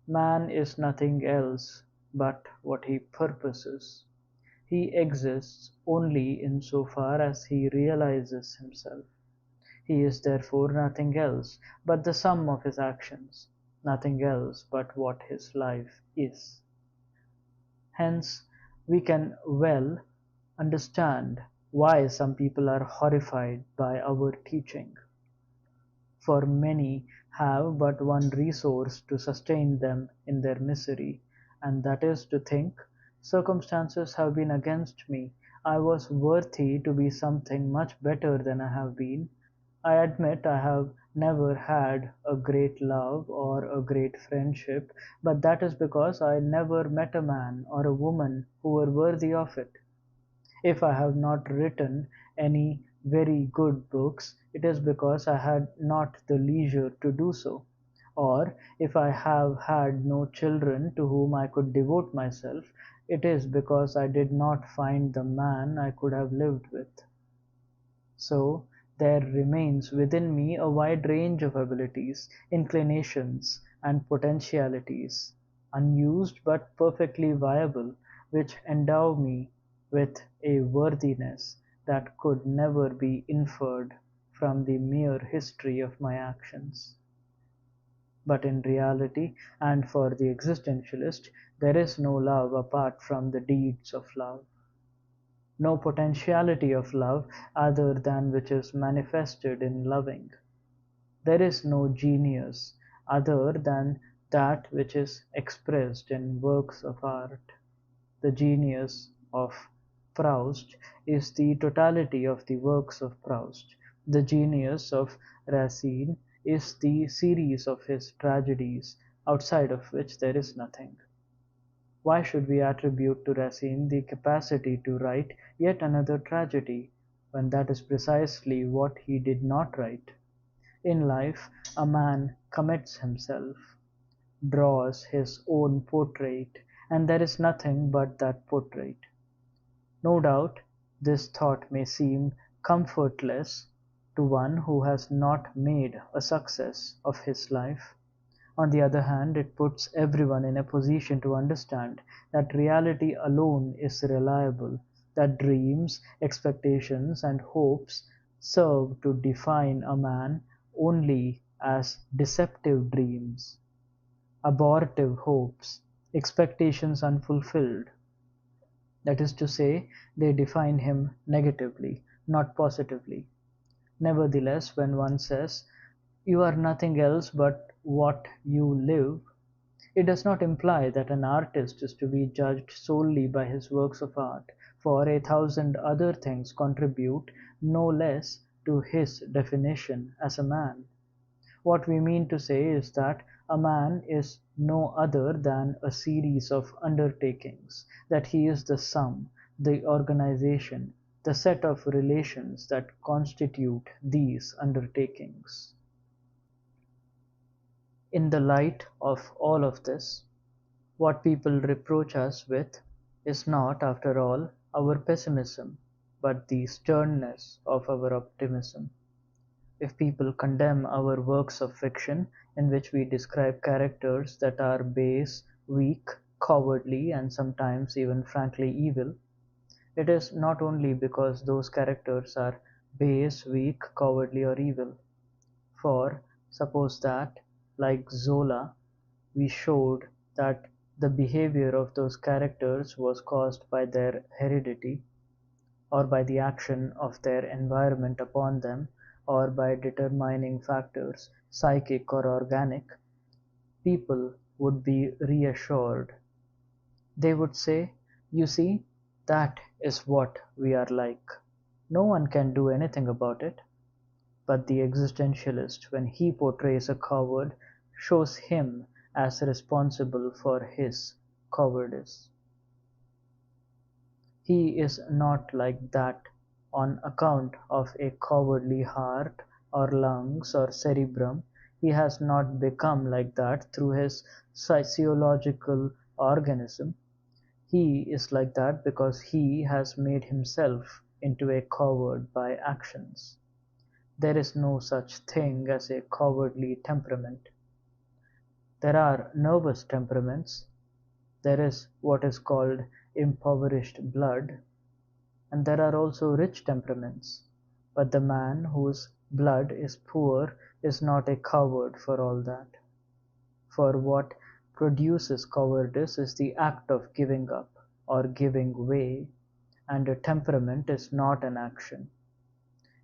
man is nothing else but what he purposes. He exists only in so far as he realizes himself. He is therefore nothing else but the sum of his actions, nothing else but what his life is. Hence, we can well understand why some people are horrified by our teaching, for many have but one resource to sustain them in their misery, and that is to think, circumstances have been against me, I was worthy to be something much better than I have been. I admit I have never had a great love or a great friendship, but that is because I never met a man or a woman who were worthy of it. If I have not written any very good books, it is because I had not the leisure to do so, or if I have had no children to whom I could devote myself, it is because I did not find the man I could have lived with. So there remains within me a wide range of abilities, inclinations, and potentialities, unused but perfectly viable, which endow me with a worthiness that could never be inferred from the mere history of my actions. But in reality, and for the existentialist, there is no love apart from the deeds of love, no potentiality of love other than which is manifested in loving. There is no genius other than that which is expressed in works of art. The genius of Proust is the totality of the works of Proust. The genius of Racine is the series of his tragedies, outside of which there is nothing. Why should we attribute to Racine the capacity to write yet another tragedy, when that is precisely what he did not write? In life, a man commits himself, draws his own portrait, and there is nothing but that portrait. No doubt this thought may seem comfortless to one who has not made a success of his life. On the other hand, it puts everyone in a position to understand that reality alone is reliable, that dreams, expectations, and hopes serve to define a man only as deceptive dreams, abortive hopes, expectations unfulfilled. That is to say, they define him negatively, not positively. Nevertheless, when one says, "You are nothing else but what you live," it does not imply that an artist is to be judged solely by his works of art, for a thousand other things contribute no less to his definition as a man. What we mean to say is that a man is no other than a series of undertakings, that he is the sum, the organization, the set of relations that constitute these undertakings. In the light of all of this, what people reproach us with is not, after all, our pessimism, but the sternness of our optimism. If people condemn our works of fiction, in which we describe characters that are base, weak, cowardly, and sometimes even frankly evil, it is not only because those characters are base, weak, cowardly, or evil. For suppose that, like Zola, we showed that the behavior of those characters was caused by their heredity, or by the action of their environment upon them, or by determining factors, psychic or organic, people would be reassured. They would say, "You see, that is what we are like. No one can do anything about it." But the existentialist, when he portrays a coward, shows him as responsible for his cowardice. He is not like that on account of a cowardly heart or lungs or cerebrum. He has not become like that through his physiological organism. He is like that because he has made himself into a coward by actions. There is no such thing as a cowardly temperament. There are nervous temperaments. There is what is called impoverished blood, and there are also rich temperaments. But the man whose blood is poor is not a coward for all that. For what produces cowardice is the act of giving up or giving way, and a temperament is not an action.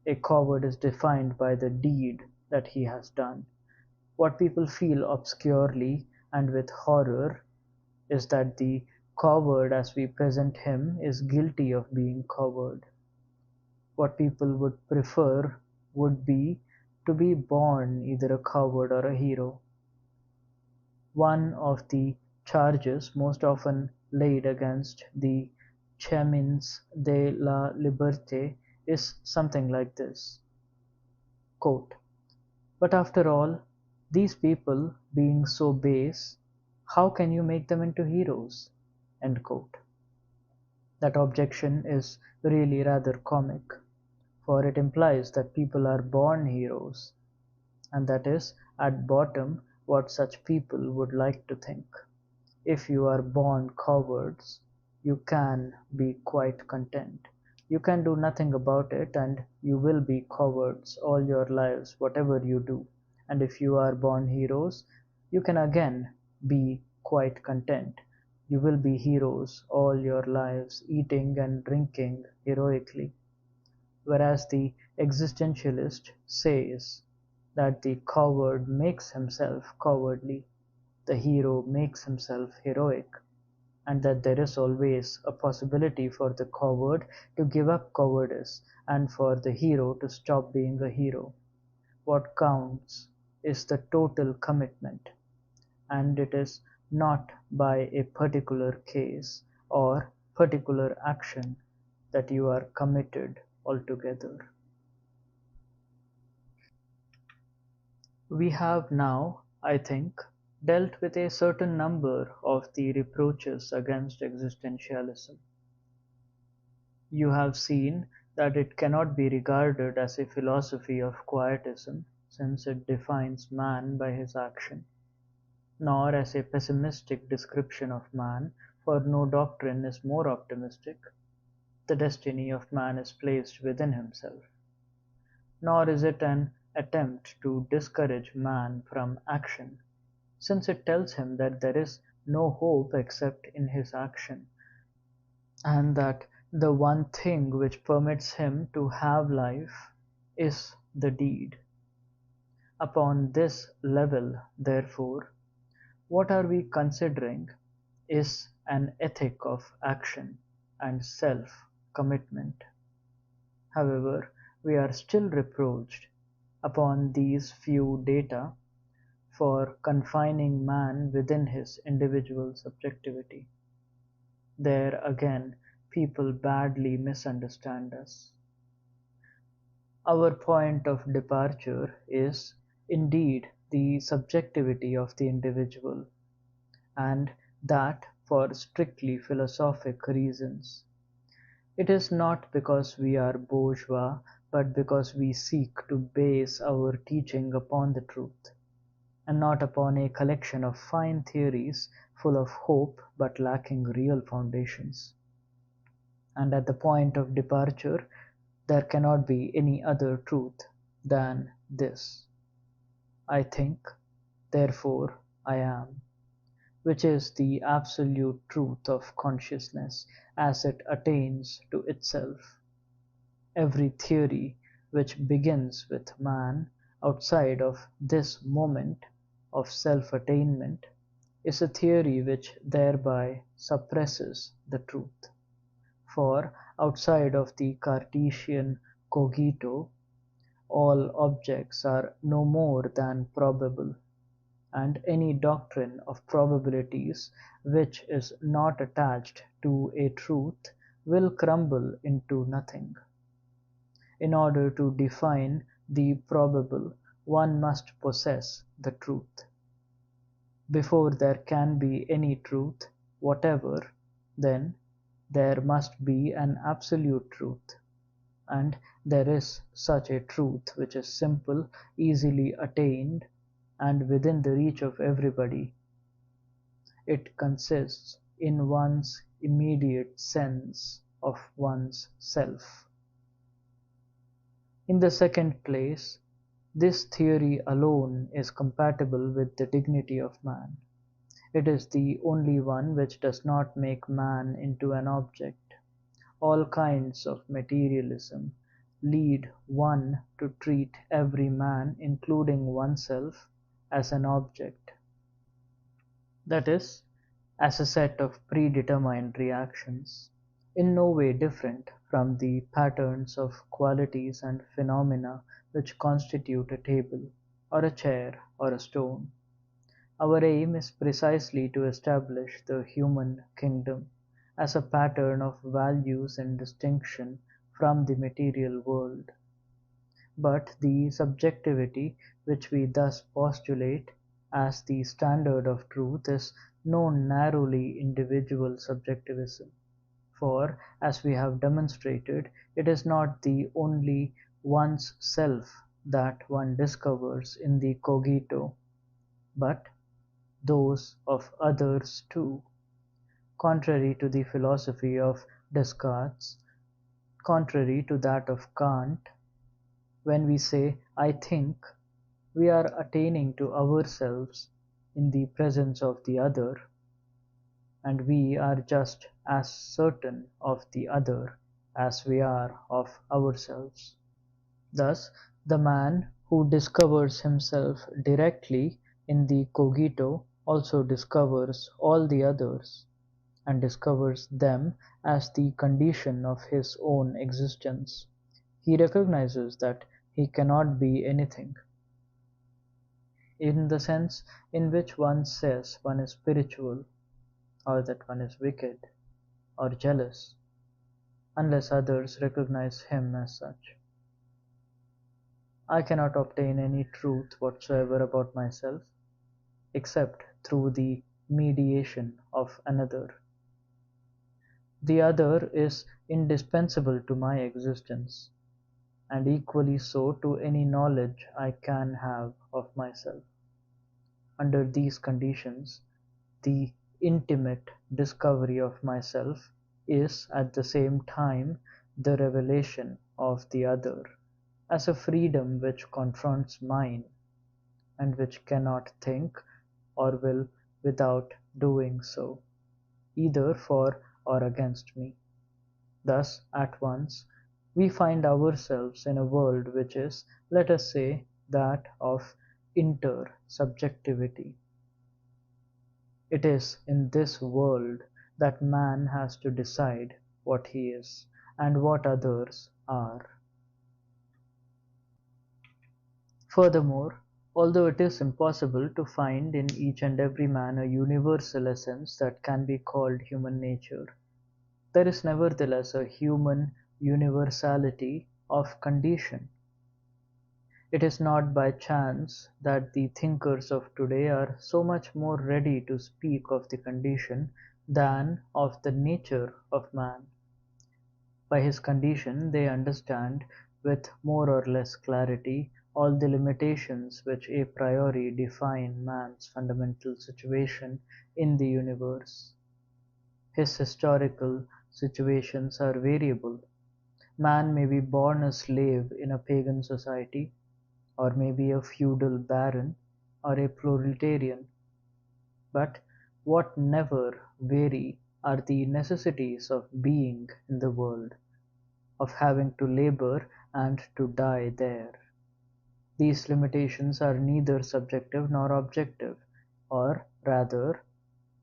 A coward is defined by the deed that he has done. What people feel obscurely and with horror is that the coward as we present him is guilty of being coward. What people would prefer would be to be born either a coward or a hero. One of the charges most often laid against the Chemins de la Liberté is something like this. Quote, "But after all, these people being so base, how can you make them into heroes?" End quote. That objection is really rather comic, for it implies that people are born heroes, and that is, at bottom, what such people would like to think. If you are born cowards, you can be quite content. You can do nothing about it, and you will be cowards all your lives, whatever you do. And if you are born heroes, you can again be quite content. You will be heroes all your lives, eating and drinking heroically. Whereas the existentialist says that the coward makes himself cowardly. the hero makes himself heroic, and that there is always a possibility for the coward to give up cowardice and for the hero to stop being a hero. What counts is the total commitment, and it is not by a particular case or particular action that you are committed altogether. We have now, I think, dealt with a certain number of the reproaches against existentialism. You have seen that it cannot be regarded as a philosophy of quietism, since it defines man by his action, nor as a pessimistic description of man, for no doctrine is more optimistic. The destiny of man is placed within himself. Nor is it an attempt to discourage man from action, since it tells him that there is no hope except in his action, and that the one thing which permits him to have life is the deed. Upon this level, therefore, what are we considering is an ethic of action and self-commitment. However, we are still reproached, upon these few data, for confining man within his individual subjectivity. There again people badly misunderstand us. Our point of departure is indeed the subjectivity of the individual, and that for strictly philosophic reasons. It is not because we are bourgeois, but because we seek to base our teaching upon the truth, and not upon a collection of fine theories full of hope but lacking real foundations. And at the point of departure there cannot be any other truth than this: I think, therefore I am, which is the absolute truth of consciousness as it attains to itself. Every theory which begins with man outside of this moment of self-attainment is a theory which thereby suppresses the truth. For outside of the Cartesian cogito, all objects are no more than probable, and any doctrine of probabilities which is not attached to a truth will crumble into nothing. In order to define the probable, one must possess the truth. Before there can be any truth whatever, then there must be an absolute truth, and there is such a truth which is simple, easily attained, and within the reach of everybody. It consists in one's immediate sense of one's self. In the second place, this theory alone is compatible with the dignity of man. It is the only one which does not make man into an object. All kinds of materialism lead one to treat every man, including oneself, as an object. That is, as a set of predetermined reactions, in no way different from the patterns of qualities and phenomena which constitute a table, or a chair, or a stone. Our aim is precisely to establish the human kingdom as a pattern of values and distinction from the material world. But the subjectivity which we thus postulate as the standard of truth is no narrowly individual subjectivism, for, as we have demonstrated, it is not the only one's self that one discovers in the cogito, but those of others too. Contrary to the philosophy of Descartes, contrary to that of Kant, when we say "I think," we are attaining to ourselves in the presence of the other, and we are just as certain of the other as we are of ourselves. Thus the man who discovers himself directly in the cogito also discovers all the others, and discovers them as the condition of his own existence. He recognizes that he cannot be anything, in the sense in which one says one is spiritual, or that one is wicked, or jealous, unless others recognize him as such. I cannot obtain any truth whatsoever about myself, except through the mediation of another. The other is indispensable to my existence, and equally so to any knowledge I can have of myself. Under these conditions, the intimate discovery of myself is at the same time the revelation of the other, as a freedom which confronts mine, and which cannot think or will without doing so, either for or against me. Thus, at once, we find ourselves in a world which is, let us say, that of intersubjectivity. It is in this world that man has to decide what he is and what others are. Furthermore, although it is impossible to find in each and every man a universal essence that can be called human nature, there is nevertheless a human universality of condition. It is not by chance that the thinkers of today are so much more ready to speak of the condition than of the nature of man. By his condition they understand with more or less clarity all the limitations which a priori define man's fundamental situation in the universe. His historical situations are variable. Man may be born a slave in a pagan society, or may be a feudal baron, or a proletarian. But what never vary are the necessities of being in the world, of having to labor and to die there. These limitations are neither subjective nor objective, or rather,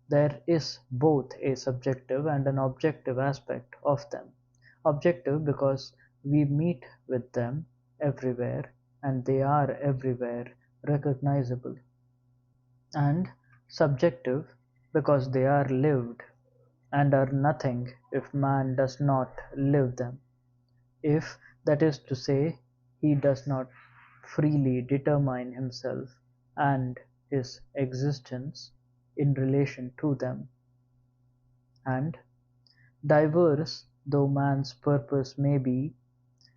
there is both a subjective and an objective aspect of them. Objective because we meet with them everywhere and they are everywhere recognizable, and subjective because they are lived and are nothing if man does not live them, if, that is to say, he does not freely determine himself and his existence in relation to them. And, diverse though man's purpose may be,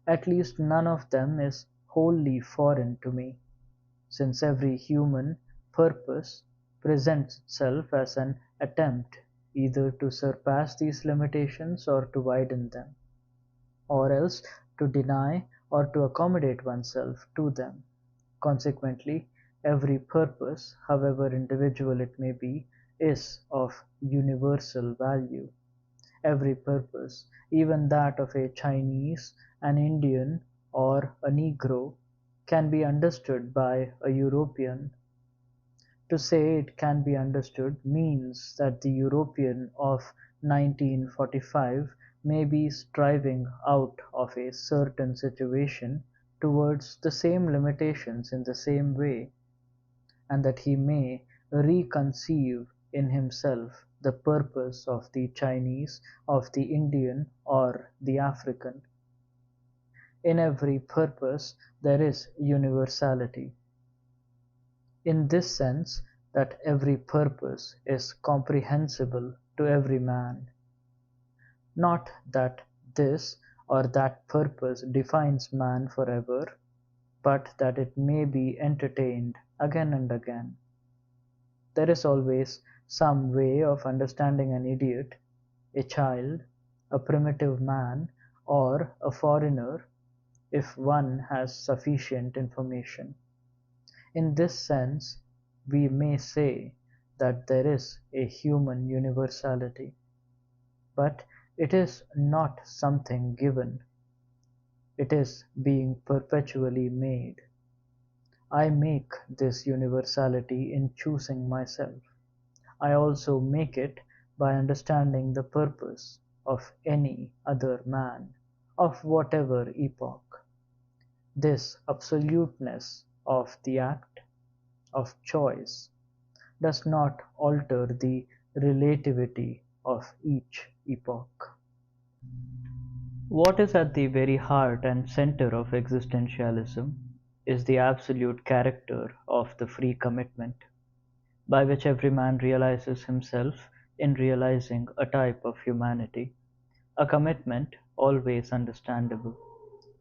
at least none of them is wholly foreign to me, since every human purpose presents itself as an attempt either to surpass these limitations or to widen them, or else to deny or to accommodate oneself to them. Consequently, every purpose, however individual it may be, is of universal value. Every purpose, even that of a Chinese, an Indian, or a Negro, can be understood by a European. To say it can be understood means that the European of 1945 may be striving out of a certain situation towards the same limitations in the same way, and that he may reconceive in himself the purpose of the Chinese, of the Indian, or the African. In every purpose there is universality, in this sense that every purpose is comprehensible to every man. Not that this or that purpose defines man forever, but that it may be entertained again and again. There is always some way of understanding an idiot, a child, a primitive man, or a foreigner, if one has sufficient information. In this sense, we may say that there is a human universality, but it is not something given, it is being perpetually made. I make this universality in choosing myself. I also make it by understanding the purpose of any other man, of whatever epoch. This absoluteness of the act of choice does not alter the relativity of each epoch. What is at the very heart and center of existentialism is the absolute character of the free commitment, by which every man realizes himself in realizing a type of humanity, a commitment always understandable,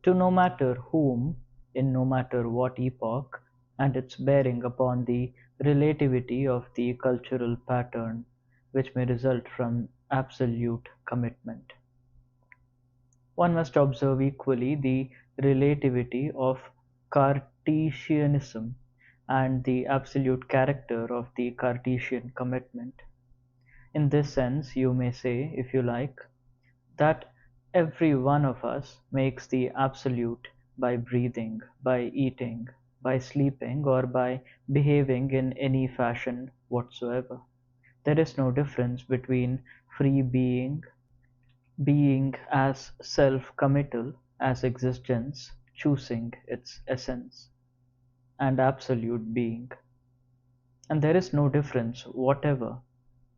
to no matter whom, in no matter what epoch, and its bearing upon the relativity of the cultural pattern which may result from absolute commitment. One must observe equally the relativity of Cartesianism and the absolute character of the Cartesian commitment. In this sense, you may say, if you like, that every one of us makes the absolute by breathing, by eating, by sleeping, or by behaving in any fashion whatsoever. There is no difference between free being as self-committal as existence choosing its essence, and absolute being. And there is no difference whatever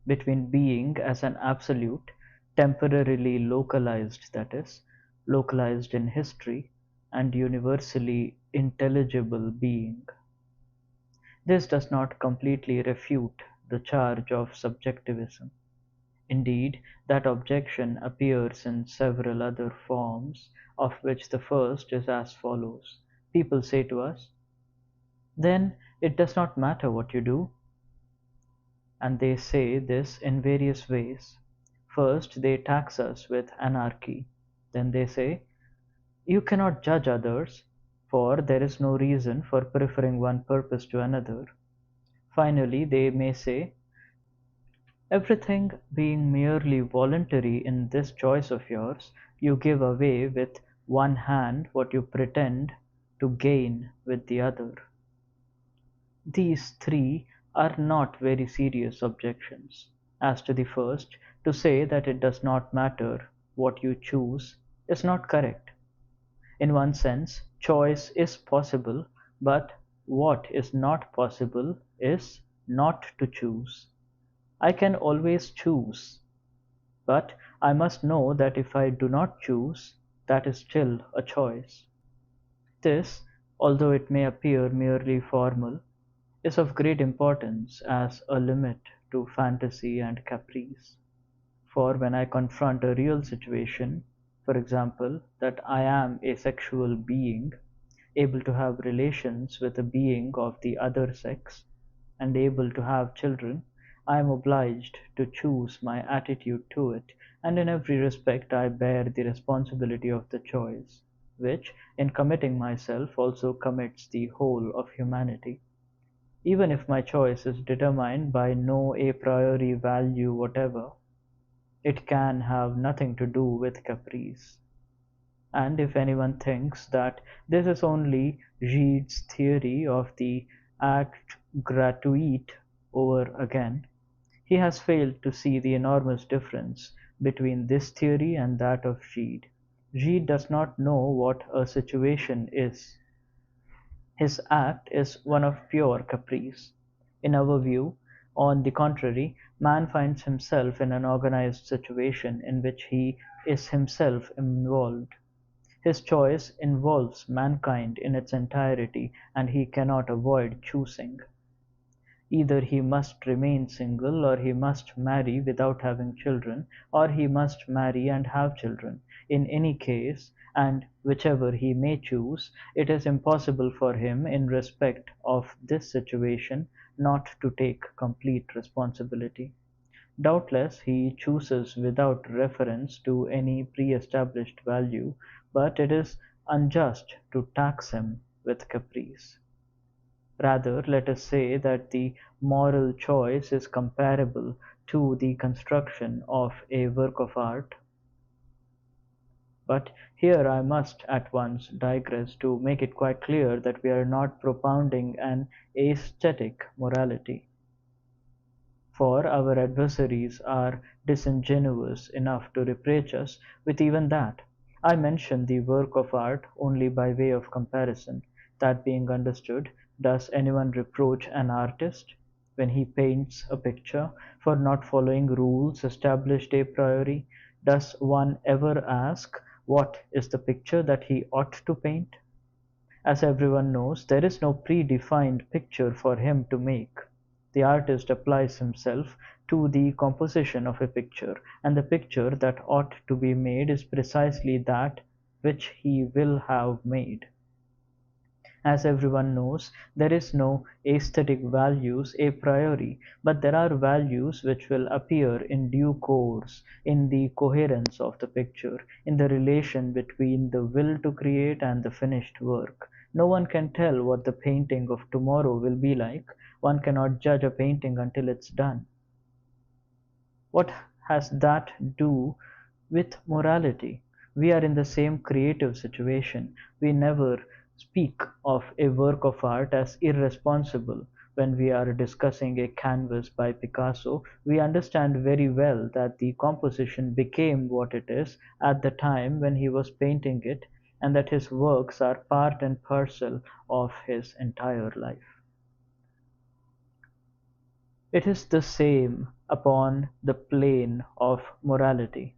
between being as an absolute, temporarily localized, that is, localized in history, and universally intelligible being. This does not completely refute the charge of subjectivism. Indeed, that objection appears in several other forms, of which the first is as follows. People say to us, then it does not matter what you do. And they say this in various ways. First, they tax us with anarchy. Then they say, you cannot judge others, for there is no reason for preferring one purpose to another. Finally, they may say, everything being merely voluntary in this choice of yours, you give away with one hand what you pretend to gain with the other. These three are not very serious objections. As to the first, to say that it does not matter what you choose is not correct. In one sense, choice is possible, but what is not possible is not to choose. I can always choose, but I must know that if I do not choose, that is still a choice. This, although it may appear merely formal, is of great importance as a limit to fantasy and caprice. For when I confront a real situation, for example, that I am a sexual being, able to have relations with a being of the other sex, and able to have children, I am obliged to choose my attitude to it, and in every respect I bear the responsibility of the choice, which, in committing myself, also commits the whole of humanity. Even if my choice is determined by no a priori value whatever, it can have nothing to do with caprice. And if anyone thinks that this is only Gide's theory of the acte gratuit over again, he has failed to see the enormous difference between this theory and that of Gide. Gide does not know what a situation is. His act is one of pure caprice. In our view, on the contrary, man finds himself in an organized situation in which he is himself involved. His choice involves mankind in its entirety, and he cannot avoid choosing. Either he must remain single, or he must marry without having children, or he must marry and have children. In any case, and whichever he may choose, it is impossible for him, in respect of this situation, not to take complete responsibility. Doubtless he chooses without reference to any pre-established value, but it is unjust to tax him with caprice. Rather, let us say that the moral choice is comparable to the construction of a work of art. But here I must at once digress to make it quite clear that we are not propounding an aesthetic morality. for our adversaries are disingenuous enough to reproach us with even that. I mention the work of art only by way of comparison. That being understood, does anyone reproach an artist when he paints a picture for not following rules established a priori? Does one ever ask what is the picture that he ought to paint? As everyone knows, there is no predefined picture for him to make. The artist applies himself to the composition of a picture, and the picture that ought to be made is precisely that which he will have made. As everyone knows, there is no aesthetic values a priori, but there are values which will appear in due course in the coherence of the picture, in the relation between the will to create and the finished work. No one can tell what the painting of tomorrow will be like. One cannot judge a painting until it's done. What has that do with morality? We are in the same creative situation. We never speak of a work of art as irresponsible. When we are discussing a canvas by Picasso, we understand very well that the composition became what it is at the time when he was painting it, and that his works are part and parcel of his entire life. It is the same upon the plane of morality.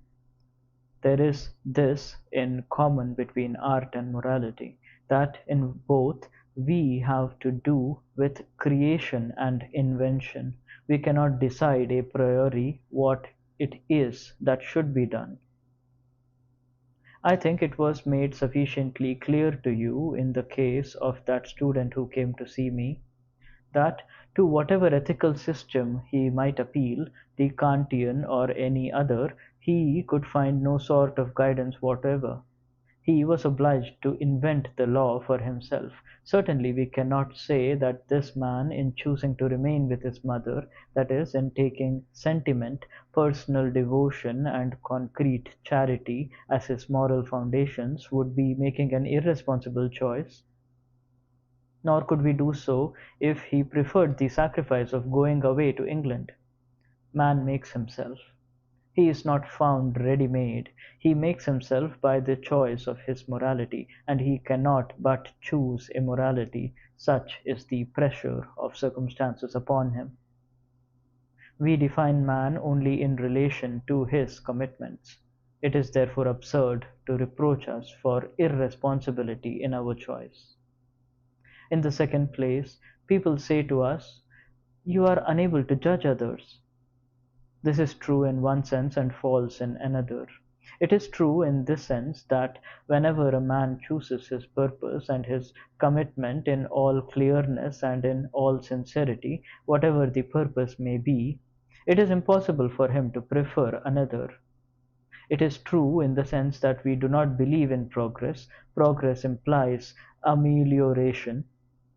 There is this in common between art and morality, that in both we have to do with creation and invention. We cannot decide a priori what it is that should be done. I think it was made sufficiently clear to you in the case of that student who came to see me, that to whatever ethical system he might appeal, the Kantian or any other, he could find no sort of guidance whatever. He was obliged to invent the law for himself. Certainly we cannot say that this man, in choosing to remain with his mother, that is, in taking sentiment, personal devotion, and concrete charity as his moral foundations, would be making an irresponsible choice. Nor could we do so if he preferred the sacrifice of going away to England. Man makes himself. He is not found ready-made. He makes himself by the choice of his morality, and he cannot but choose a morality, such is the pressure of circumstances upon him. We define man only in relation to his commitments. It is therefore absurd to reproach us for irresponsibility in our choice. In the second place, people say to us, "You are unable to judge others." This is true in one sense and false in another. It is true in this sense that whenever a man chooses his purpose and his commitment in all clearness and in all sincerity, whatever the purpose may be, it is impossible for him to prefer another. It is true in the sense that we do not believe in progress. Progress implies amelioration,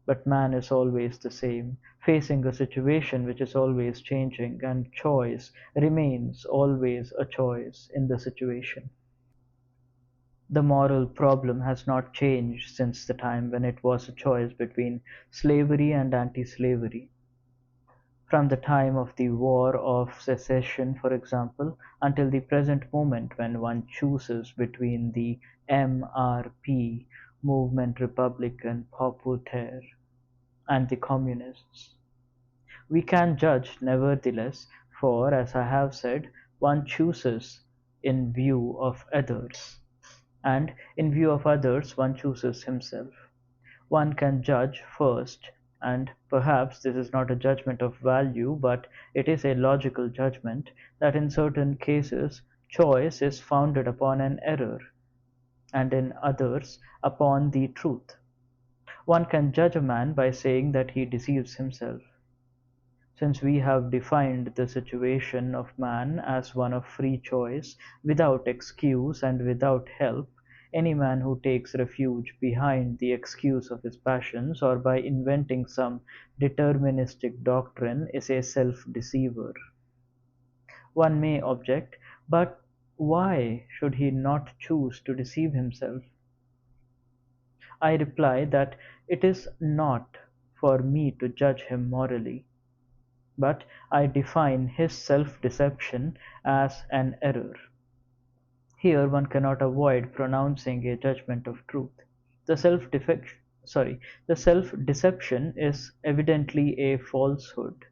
but man is always the same, facing a situation which is always changing, and choice remains always a choice in the situation. The moral problem has not changed since the time when it was a choice between slavery and anti-slavery. From the time of the War of Secession, for example, until the present moment when one chooses between the MRP, Movement Republicain Populaire, and the communists. We can judge nevertheless, for, as I have said, one chooses in view of others, and in view of others one chooses himself. One can judge first, and perhaps this is not a judgment of value, but it is a logical judgment, that in certain cases choice is founded upon an error, and in others upon the truth. One can judge a man by saying that he deceives himself. Since we have defined the situation of man as one of free choice, without excuse and without help, any man who takes refuge behind the excuse of his passions, or by inventing some deterministic doctrine, is a self-deceiver. One may object, but why should he not choose to deceive himself? I reply that it is not for me to judge him morally. but I define his self-deception as an error. Here one cannot avoid pronouncing a judgment of truth. The the self-deception is evidently a falsehood,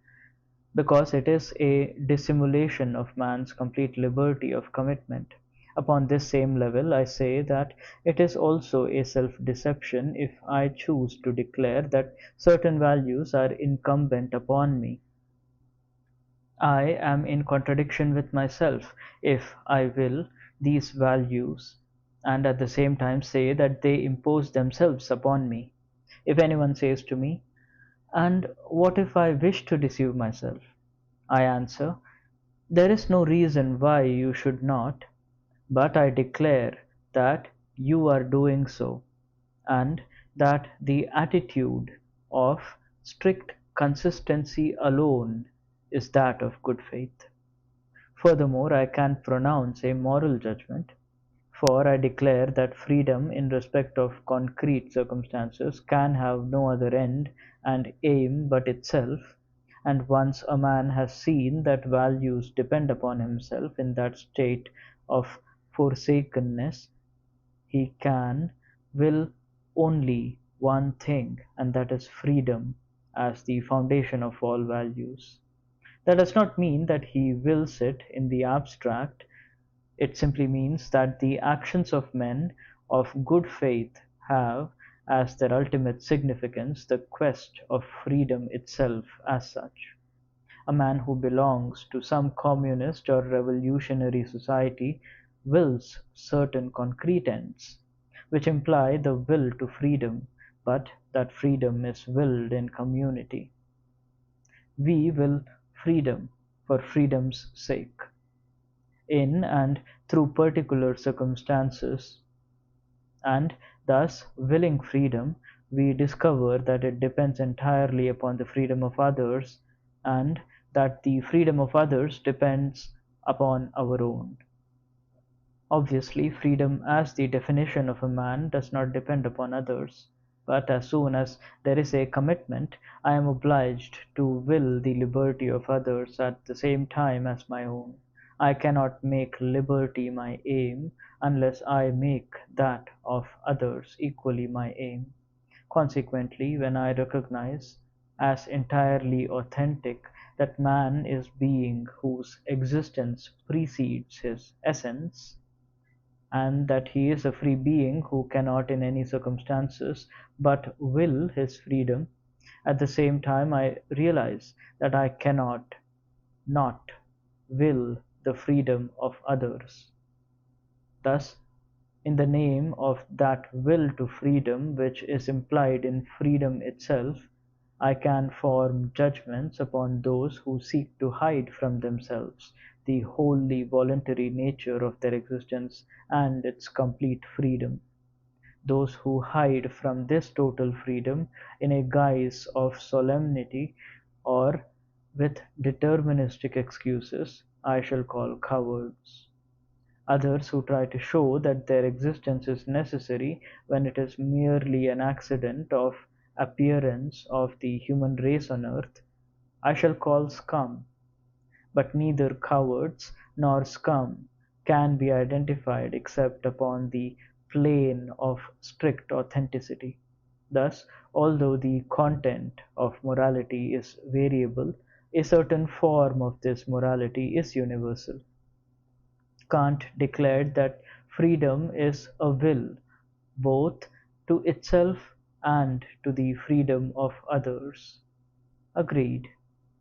because it is a dissimulation of man's complete liberty of commitment. Upon this same level, I say that it is also a self-deception if I choose to declare that certain values are incumbent upon me. I am in contradiction with myself if I will these values and at the same time say that they impose themselves upon me. If anyone says to me, "And what if I wish to deceive myself?" I answer, "There is no reason why you should not, but I declare that you are doing so, and that the attitude of strict consistency alone is that of good faith." Furthermore, I can pronounce a moral judgment, for I declare that freedom in respect of concrete circumstances can have no other end and aim but itself, and once a man has seen that values depend upon himself in that state of forsakenness, he can will only one thing, and that is freedom as the foundation of all values. That does not mean that he wills it in the abstract. It simply means that the actions of men of good faith have as their ultimate significance the quest of freedom itself as such. A man who belongs to some communist or revolutionary society wills certain concrete ends, which imply the will to freedom, but that freedom is willed in community. We will freedom for freedom's sake, in and through particular circumstances, and thus willing freedom, we discover that it depends entirely upon the freedom of others, and that the freedom of others depends upon our own. Obviously, freedom as the definition of a man does not depend upon others, but as soon as there is a commitment, I am obliged to will the liberty of others at the same time as my own. I cannot make liberty my aim unless I make that of others equally my aim. Consequently, when I recognize as entirely authentic that man is being whose existence precedes his essence, and that he is a free being who cannot in any circumstances but will his freedom, at the same time I realize that I cannot not will the freedom of others. Thus, in the name of that will to freedom which is implied in freedom itself, I can form judgments upon those who seek to hide from themselves the wholly voluntary nature of their existence and its complete freedom. Those who hide from this total freedom in a guise of solemnity or with deterministic excuses I shall call cowards. Others who try to show that their existence is necessary when it is merely an accident of appearance of the human race on earth, I shall call scum. But neither cowards nor scum can be identified except upon the plane of strict authenticity. Thus, although the content of morality is variable, a certain form of this morality is universal. Kant declared that freedom is a will, both to itself and to the freedom of others. Agreed,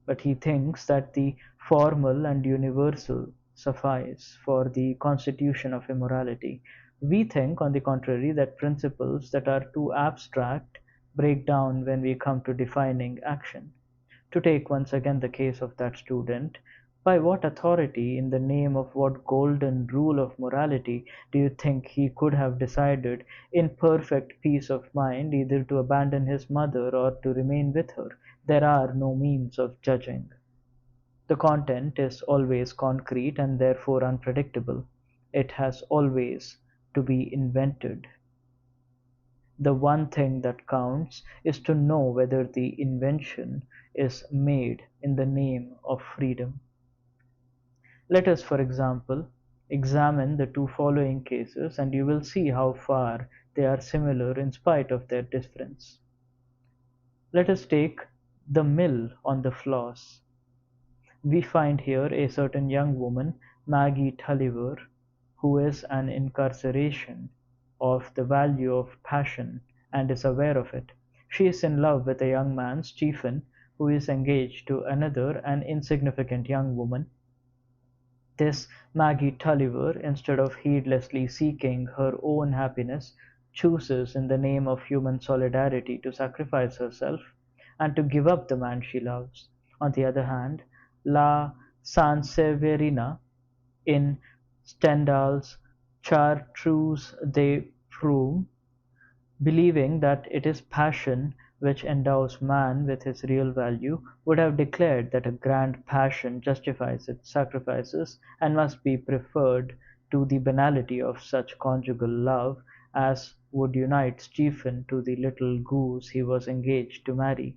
but he thinks that the formal and universal suffice for the constitution of immorality. We think, on the contrary, that principles that are too abstract break down when we come to defining action. To take once again the case of that student, by what authority, in the name of what golden rule of morality, do you think he could have decided, in perfect peace of mind, either to abandon his mother or to remain with her? There are no means of judging. The content is always concrete and therefore unpredictable. It has always to be invented. The one thing that counts is to know whether the invention is made in the name of freedom. Let us, for example, examine the two following cases, and you will see how far they are similar in spite of their difference. Let us take the mill on the floss. We find here a certain young woman, Maggie Tulliver, who is an incarceration of the value of passion and is aware of it. She is in love with a young man, Stephen, who is engaged to another, an insignificant young woman. This Maggie Tulliver, instead of heedlessly seeking her own happiness, chooses in the name of human solidarity to sacrifice herself and to give up the man she loves. On the other hand, La Sanseverina, in Stendhal's Chartreuse des Prunus, believing that it is passion which endows man with his real value, would have declared that a grand passion justifies its sacrifices and must be preferred to the banality of such conjugal love as would unite Stephen to the little goose he was engaged to marry.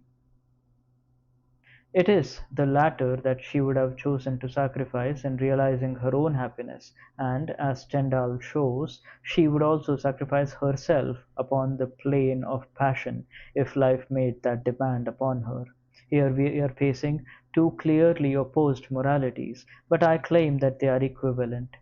It is the latter that she would have chosen to sacrifice in realizing her own happiness, and, as Stendhal shows, she would also sacrifice herself upon the plane of passion if life made that demand upon her. Here we are facing two clearly opposed moralities, but I claim that they are equivalent,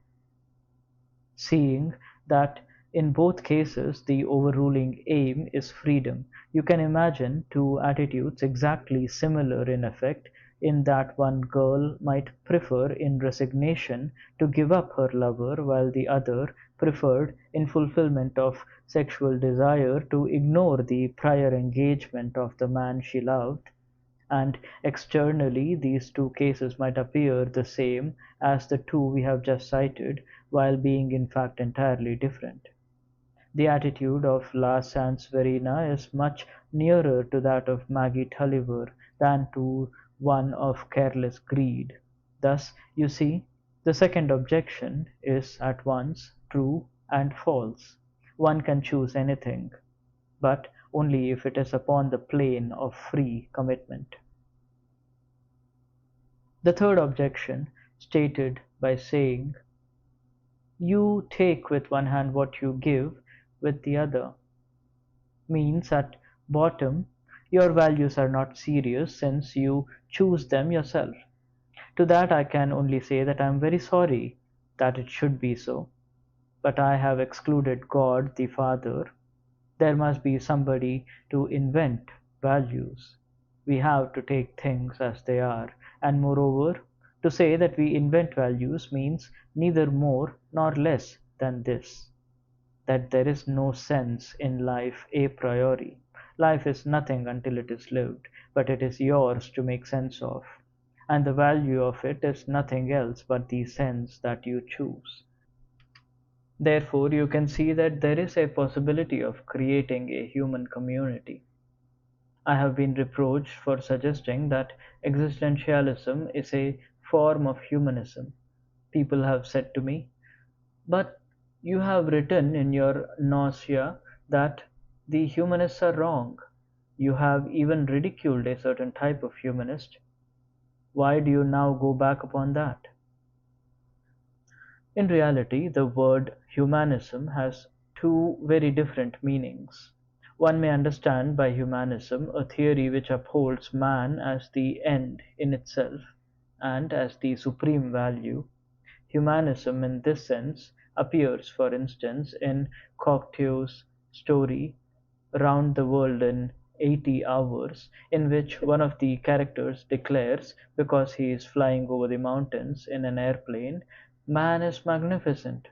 seeing that in both cases the overruling aim is freedom. You can imagine two attitudes exactly similar in effect, in that one girl might prefer in resignation to give up her lover, while the other preferred, in fulfillment of sexual desire, to ignore the prior engagement of the man she loved. And externally these two cases might appear the same as the two we have just cited, while being in fact entirely different. The attitude of La Sansverina is much nearer to that of Maggie Tulliver than to one of careless greed. Thus, you see, the second objection is at once true and false. One can choose anything, but only if it is upon the plane of free commitment. The third objection, stated by saying, "You take with one hand what you give with the other," means at bottom your values are not serious since you choose them yourself. To that I can only say that I am very sorry that it should be so, but I have excluded God the Father. There must be somebody to invent values. We have to take things as they are, and moreover, to say that we invent values means neither more nor less than this, that there is no sense in life a priori. Life is nothing until it is lived, but it is yours to make sense of, and the value of it is nothing else but the sense that you choose. Therefore, you can see that there is a possibility of creating a human community. I have been reproached for suggesting that existentialism is a form of humanism. People have said to me, "But you have written in your nausea that the humanists are wrong. You have even ridiculed a certain type of humanist. Why do you now go back upon that?" In reality, the word humanism has two very different meanings. One may understand by humanism a theory which upholds man as the end in itself and as the supreme value. Humanism in this sense appears, for instance, in Cocteau's story "Round the World in 80 Hours," in which one of the characters declares, because he is flying over the mountains in an airplane, "Man is magnificent."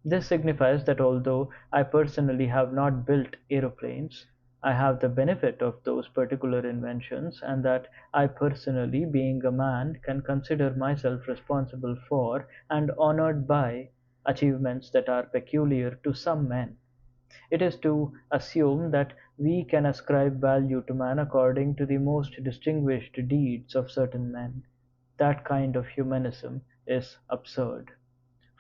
This signifies that although I personally have not built aeroplanes, I have the benefit of those particular inventions, and that I personally, being a man, can consider myself responsible for and honored by achievements that are peculiar to some men. It is to assume that we can ascribe value to man according to the most distinguished deeds of certain men. That kind of humanism is absurd.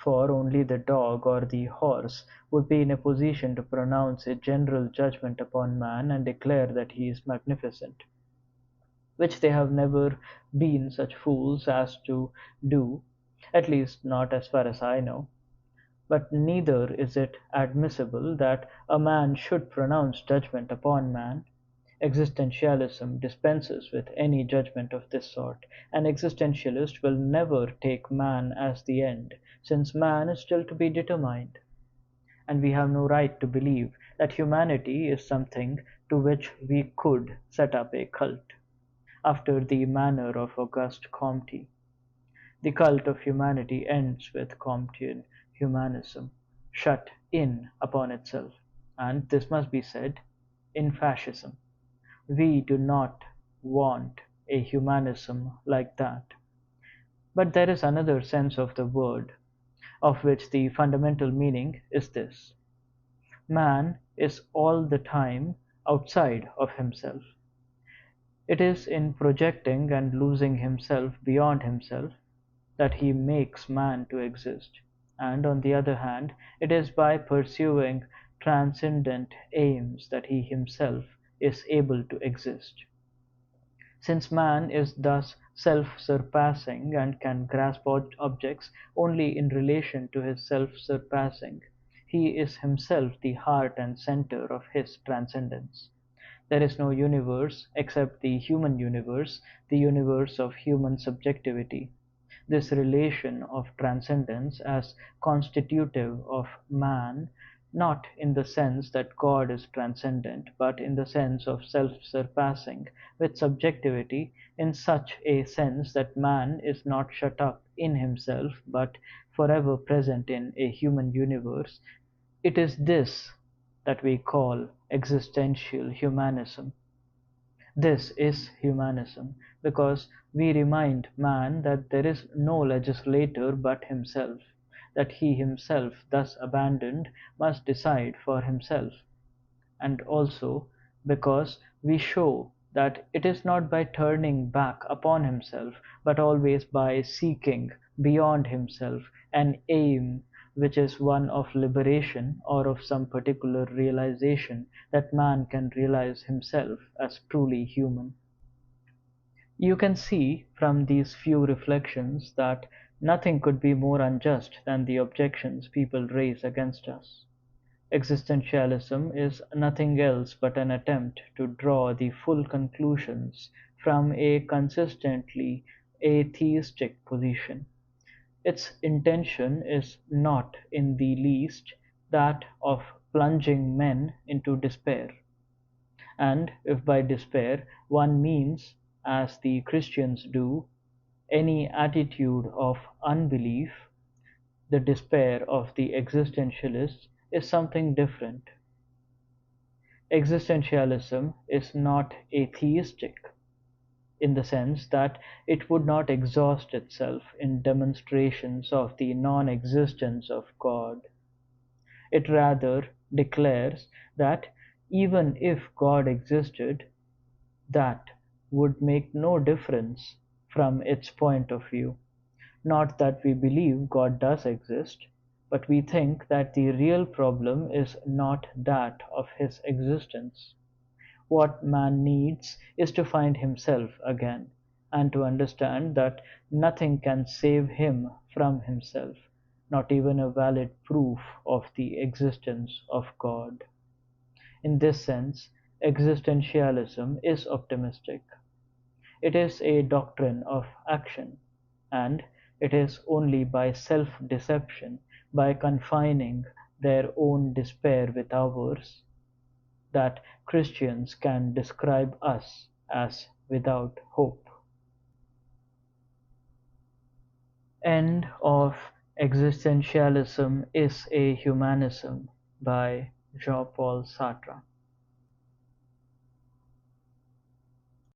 for only the dog or the horse would be in a position to pronounce a general judgment upon man and declare that he is magnificent, which they have never been such fools as to do, at least not as far as I know. But neither is it admissible that a man should pronounce judgment upon man. Existentialism dispenses with any judgment of this sort. An existentialist will never take man as the end, since man is still to be determined, and we have no right to believe that humanity is something to which we could set up a cult, after the manner of Auguste Comte. The cult of humanity ends with Comtean humanism, shut in upon itself, and this must be said, in fascism. We do not want a humanism like that. But there is another sense of the word, of which the fundamental meaning is this: man is all the time outside of himself. It is in projecting and losing himself beyond himself that he makes man to exist, and on the other hand, it is by pursuing transcendent aims that he himself is able to exist. Since man is thus self-surpassing and can grasp objects only in relation to his self-surpassing, he is himself the heart and center of his transcendence. There is no universe except the human universe, the universe of human subjectivity. This relation of transcendence as constitutive of man, not in the sense that God is transcendent, but in the sense of self-surpassing with subjectivity, in such a sense that man is not shut up in himself but forever present in a human universe, it is this that we call existential humanism. This is humanism, because we remind man that there is no legislator but himself, that he himself, thus abandoned, must decide for himself, and also because we show that it is not by turning back upon himself, but always by seeking beyond himself an aim which is one of liberation or of some particular realization, that man can realize himself as truly human. You can see from these few reflections that nothing could be more unjust than the objections people raise against us. Existentialism is nothing else but an attempt to draw the full conclusions from a consistently atheistic position. Its intention is not in the least that of plunging men into despair. And if by despair one means, as the Christians do, any attitude of unbelief, the despair of the existentialists is something different. Existentialism is not atheistic, in the sense that it would not exhaust itself in demonstrations of the non-existence of God. It rather declares that even if God existed, that would make no difference from its point of view. Not that we believe God does exist, but we think that the real problem is not that of his existence. What man needs is to find himself again, and to understand that nothing can save him from himself, not even a valid proof of the existence of God. In this sense, existentialism is optimistic. It is a doctrine of action, and it is only by self-deception, by confining their own despair with ours, that Christians can describe us as without hope. End of Existentialism is a Humanism by Jean-Paul Sartre.